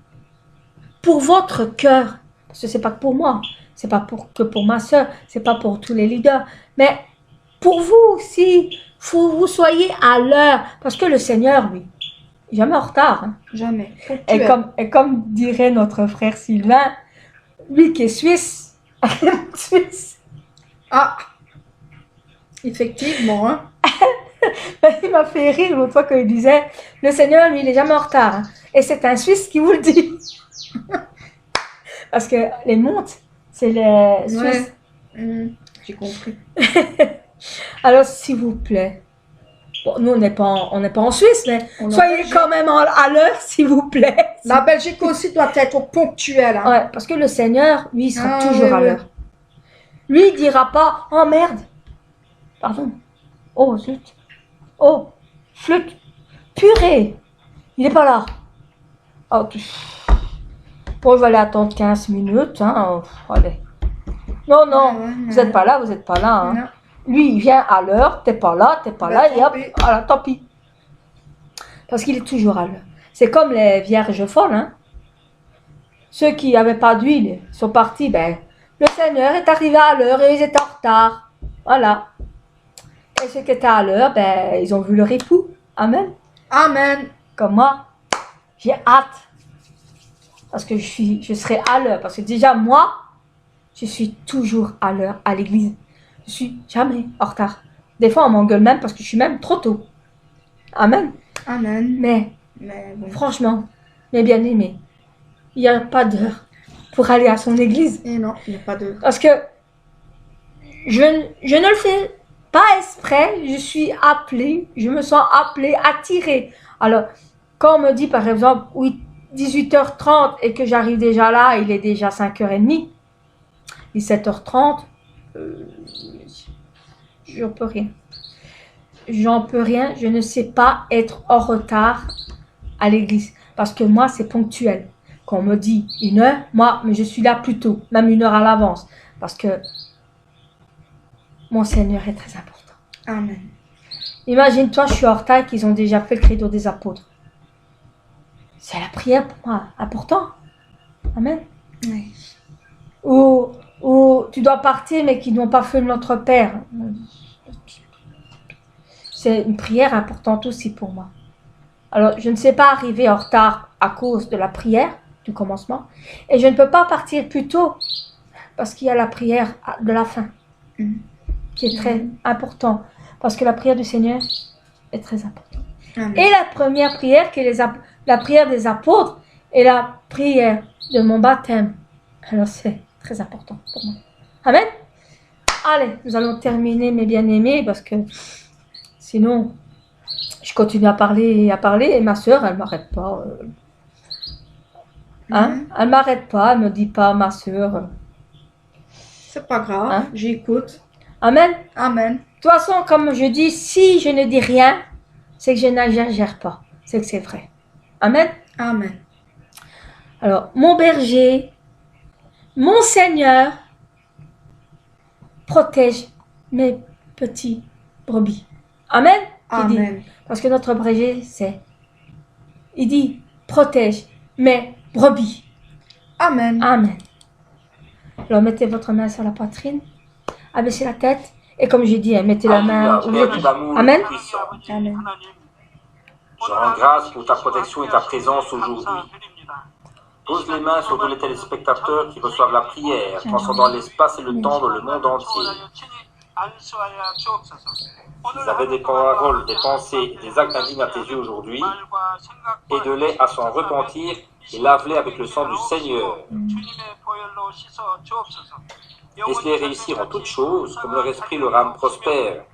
pour votre cœur, parce que c'est pas que pour moi, c'est pas que pour ma soeur, c'est pas pour tous les leaders, mais pour vous aussi, faut que vous soyez à l'heure, parce que le Seigneur, lui, jamais en retard. Hein. Jamais. Et comme dirait notre frère Sylvain, lui qui est suisse, suisse. Ah, effectivement, hein. Il m'a fait rire l'autre fois quand il disait, le Seigneur, lui, il est jamais en retard. Hein. Et c'est un Suisse qui vous le dit. Parce que les montes, c'est les Suisses. Ouais. J'ai compris. Alors, s'il vous plaît, bon, nous, on n'est pas en Suisse, mais On est en soyez Belgique. quand même à l'heure, s'il vous plaît. La Belgique aussi doit être ponctuelle. Hein. Ouais, parce que le Seigneur, lui, il sera Ah, toujours oui, à oui. l'heure. Lui, il dira pas, oh merde, pardon, oh zut, oh, flûte, purée, il n'est pas là. Oh, bon, je vais aller attendre 15 minutes, hein, oh, allez. Non, non, Ouais, vous n'êtes pas là, vous n'êtes pas là. Hein. Non. Lui, il vient à l'heure, t'es pas là, Ben, et hop, tant pis. voilà, tant pis. Parce qu'il est toujours à l'heure. C'est comme les vierges folles, hein. Ceux qui n'avaient pas d'huile, ils sont partis, ben, le Seigneur est arrivé à l'heure et ils étaient en retard. Voilà. Et ceux qui étaient à l'heure, ben, ils ont vu leur époux. Amen. Amen. Comme moi, j'ai hâte. Parce que je serai à l'heure. Parce que déjà, moi, je suis toujours à l'heure à l'église. Je suis jamais en retard. Des fois, on m'engueule même parce que je suis même trop tôt. Amen. Amen. Mais, bon. franchement, mes bien-aimés, il n'y a pas d'heure pour aller à son église. Et non, il n'y a pas de... Parce que je ne le fais pas exprès, je suis appelée, je me sens appelée, attirée. Alors, quand on me dit par exemple, oui, 18h30 et que j'arrive déjà là, il est déjà 5h30, 17h30, j'en peux rien. J'en peux rien, je ne sais pas être en retard à l'église. Parce que moi, c'est ponctuel. Quand on me dit 1h, moi, mais je suis là plus tôt, même 1 heure à l'avance. Parce que mon Seigneur est très important. Amen. Imagine-toi, je suis en retard et qu'ils ont déjà fait le credo des apôtres. C'est la prière pour moi, important. Amen. Oui. Ou tu dois partir mais qu'ils n'ont pas fait notre Père. C'est une prière importante aussi pour moi. Alors, je ne sais pas arriver en retard à cause de la prière du commencement. Et je ne peux pas partir plus tôt parce qu'il y a la prière de la fin qui est très important. Parce que la prière du Seigneur est très importante. Amen. Et la première prière, qui est la prière des apôtres, et la prière de mon baptême. Alors, c'est très important pour moi. Amen. Allez, nous allons terminer, mes bien-aimés, parce que sinon, je continue à parler, et ma soeur, elle m'arrête pas. Hein? Elle m'arrête pas, elle me dit pas, ma soeur. C'est pas grave, Hein? j'écoute. Amen. Amen. De toute façon, comme je dis, si je ne dis rien, c'est que je n'exagère pas. C'est que c'est vrai. Amen. Amen. Alors, mon berger, mon Seigneur, protège mes petits brebis. Amen. Il dit. Amen. Parce que notre berger, il dit, protège mes brebis. Amen. Amen. Alors, mettez votre main sur la poitrine, abaissez la tête Et comme j'ai dit, mettez la main où vous Père êtes. d'amour Amen. puissant, Amen. je rends grâce pour ta protection et ta présence aujourd'hui. Pose les mains sur tous les téléspectateurs qui reçoivent la prière, transcendant l'espace et le temps dans le monde entier. Ils avaient des paroles, des pensées, des actes indignes à tes yeux aujourd'hui. Aide-les à s'en repentir et lave-les avec le sang du Seigneur. Laisse-les réussir en toutes choses, comme leur esprit leur âme prospère.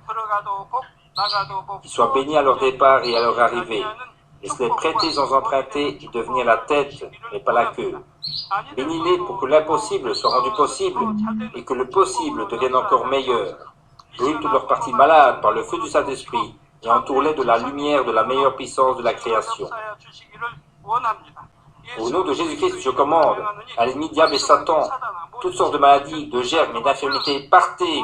Qu'ils soient bénis à leur départ et à leur arrivée. Laisse-les prêter sans emprunter et devenir la tête, mais pas la queue. Bénis-les pour que l'impossible soit rendu possible et que le possible devienne encore meilleur. Brûle toutes leurs parties malades par le feu du Saint-Esprit et entoure-les de la lumière de la meilleure puissance de la création. Au nom de Jésus-Christ, je commande à l'ennemi diable et Satan, toutes sortes de maladies, de germes et d'infirmités, partez,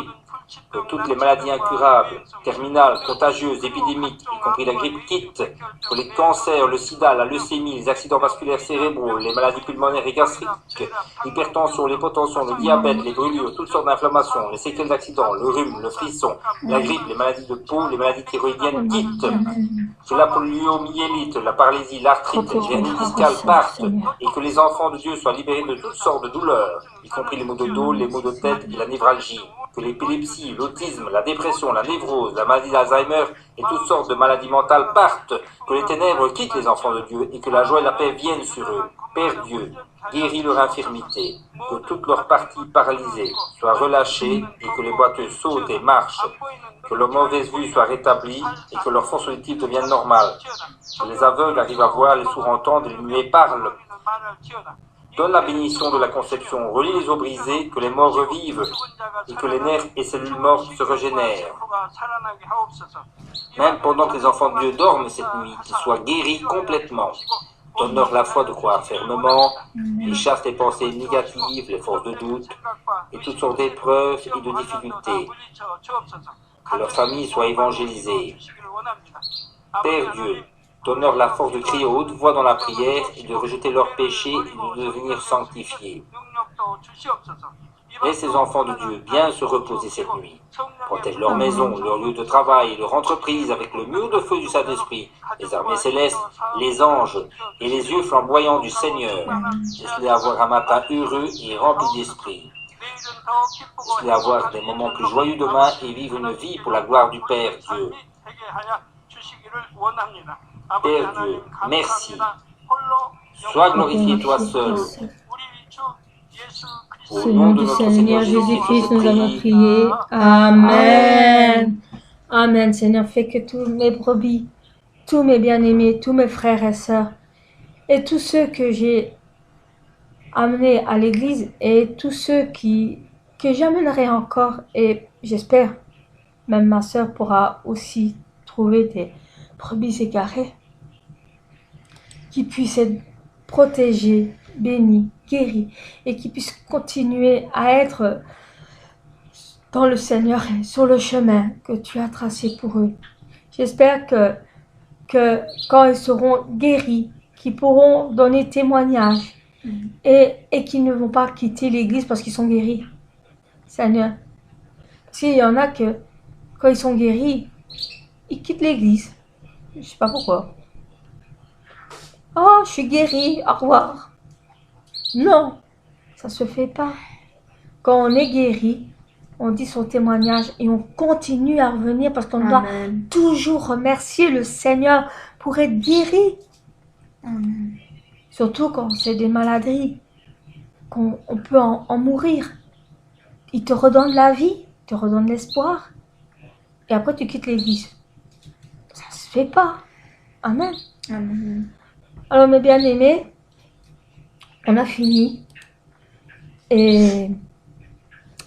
que toutes les maladies incurables, terminales, contagieuses, épidémiques, y compris la grippe, quittent, que les cancers, le sida, la leucémie, les accidents vasculaires cérébraux, les maladies pulmonaires et gastriques, l'hypertension, l'hypotension, le diabète, les brûlures, toutes sortes d'inflammations, les séquelles d'accidents, le rhume, le frisson, la grippe, les maladies de peau, les maladies thyroïdiennes quittent, que la poliomyélite, la paralysie, l'arthrite, les hernies discales partent, et que les enfants de Dieu soient libérés de toutes sortes de douleurs, y compris les maux de dos, les maux de tête et la névralgie, que l'épilepsie, l'autisme, la dépression, la névrose, la maladie d'Alzheimer et toutes sortes de maladies mentales partent, que les ténèbres quittent les enfants de Dieu et que la joie et la paix viennent sur eux. Père Dieu, guéris leur infirmité, que toutes leurs parties paralysées soient relâchées et que les boiteux sautent et marchent, que leur mauvaise vue soit rétablie et que leur force auditive devienne normale, que les aveugles arrivent à voir, les sourds entendent et les muets parlent. Donne la bénédiction de la conception, relie les os brisés, que les morts revivent et que les nerfs et cellules mortes se régénèrent. Même pendant que les enfants de Dieu dorment cette nuit, qu'ils soient guéris complètement. Donne-leur la foi de croire fermement, et chasse les pensées négatives, les forces de doute, et toutes sortes d'épreuves et de difficultés. Que leur famille soit évangélisée. Père Dieu, donne-leur la force de crier à haute voix dans la prière et de rejeter leurs péchés et de devenir sanctifiés. Laisse ces enfants de Dieu bien se reposer cette nuit. Protège leur maison, leur lieu de travail, leur entreprise avec le mur de feu du Saint-Esprit, les armées célestes, les anges et les yeux flamboyants du Seigneur. Laisse-les avoir un matin heureux et rempli d'esprit. Laisse-les avoir des moments plus joyeux demain et vivre une vie pour la gloire du Père Dieu. Père Dieu, merci. Sois glorifié toi seul. Au nom du Seigneur Jésus-Christ, nous avons prié. Amen. Amen, Seigneur, fais que tous mes brebis, tous mes bien-aimés, tous mes frères et sœurs, et tous ceux que j'ai amenés à l'église, et tous ceux que j'amènerai encore, et j'espère, même ma sœur pourra aussi trouver des brebis égarées, qui puissent être protégés, bénis, guéris, et qui puissent continuer à être dans le Seigneur et sur le chemin que tu as tracé pour eux. J'espère que quand ils seront guéris, qu'ils pourront donner témoignage et qu'ils ne vont pas quitter l'église parce qu'ils sont guéris. Seigneur, s'il y en a que quand ils sont guéris, ils quittent l'église. Je ne sais pas pourquoi. Oh, je suis guéri, au revoir. Non, ça se fait pas. Quand on est guéri, on dit son témoignage et on continue à revenir parce qu'on doit toujours remercier le Seigneur pour être guéri. Amen. Surtout quand c'est des maladies, qu'on peut en mourir. Il te redonne la vie, il te redonne l'espoir. Et après tu quittes l'église. Ça se fait pas. Amen. Amen. Alors mes bien-aimés, on a fini. Et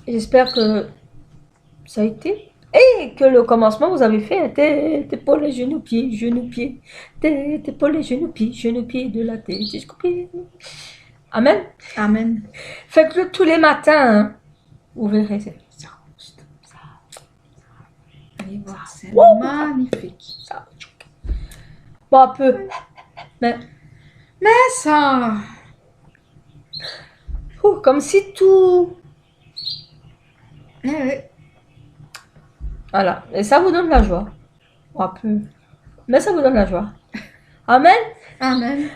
j'espère que ça a été. Et que le commencement vous avez fait tête, épaule, genoux, pieds, genoux, pieds. Tête, épaule, genoux, pieds de la tête jusqu'aux pieds. Amen. Amen. Faites-le tous les matins. Hein. Vous verrez. Allez voir, c'est Wow. magnifique. Bon, un peu. Mais Ça. comme si tout... Eh oui. Voilà. Et ça vous donne la joie. Un peu. Mais ça vous donne la joie. Amen. Amen.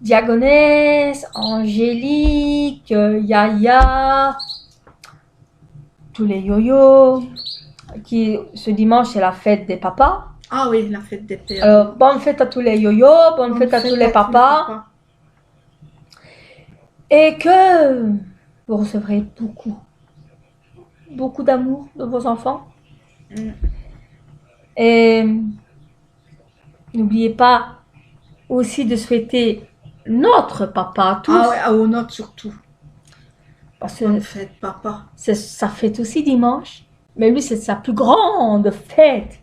Diagonesse, Angélique, Yaya, tous les yo-yo. Ce dimanche, c'est la fête des papas. Ah oui, la fête des pères. Alors, bonne fête à tous les yo-yo, bonne fête à tous les papas. Et que vous recevrez beaucoup d'amour de vos enfants. Et n'oubliez pas aussi de souhaiter notre papa à tous. Ah ouais, aux notes surtout. Parce que Bonne fête, papa. c'est sa fête aussi dimanche. Mais lui, c'est sa plus grande fête.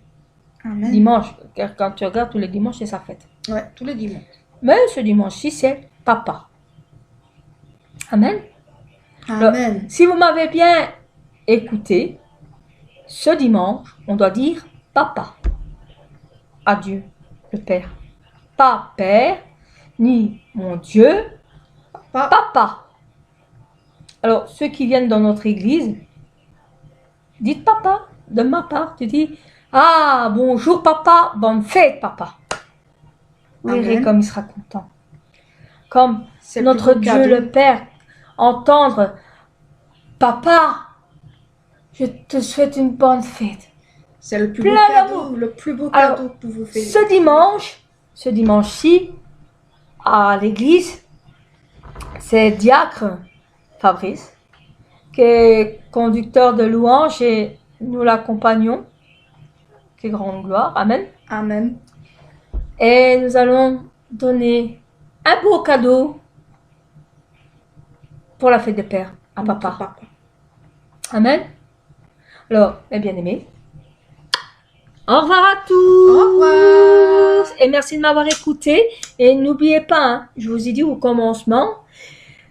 Amen. Dimanche. Car quand tu regardes tous les dimanches, c'est sa fête. Ouais, tous les dimanches. Mais ce dimanche-ci, c'est papa. Amen. Amen. Si vous m'avez bien écouté, ce dimanche, on doit dire papa à Dieu, le Père. Pas Père, ni mon Dieu, papa. Alors, ceux qui viennent dans notre église, dites papa, de ma part. Tu dis, ah, bonjour papa, bonne fête papa. Vous verrez Amen. comme il sera content. Comme C'est le notre plus beau Dieu, cadeau. le Père, entendre, papa, je te souhaite une bonne fête. C'est le plus Plein beau d'amour. cadeau. Le plus beau Alors, cadeau que vous faites. Ce dimanche-ci, à l'église, c'est Diacre Fabrice, qui est conducteur de louange et nous l'accompagnons. Quelle grande gloire. Amen. Amen. Et nous allons donner un beau cadeau pour la fête des pères à papa. Amen. Alors, mes bien-aimés, au revoir à tous. Au revoir. Et merci de m'avoir écouté. Et n'oubliez pas, hein, je vous ai dit au commencement,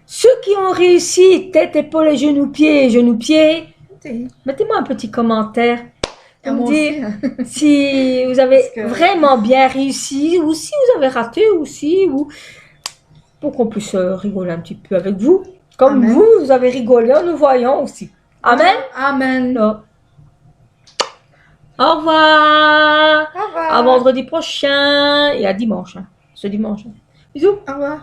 ceux qui ont réussi, tête, épaule et genoux-pieds, mettez-moi un petit commentaire. Et Pour moi me dire aussi. si vous avez Parce que- vraiment bien réussi ou si vous avez raté aussi, ou pour qu'on puisse rigoler un petit peu avec vous. Comme Amen. vous avez rigolé en nous voyant aussi. Amen. Amen. Alors, au revoir. Au revoir. À vendredi prochain et à dimanche. Ce dimanche. Bisous. Au revoir.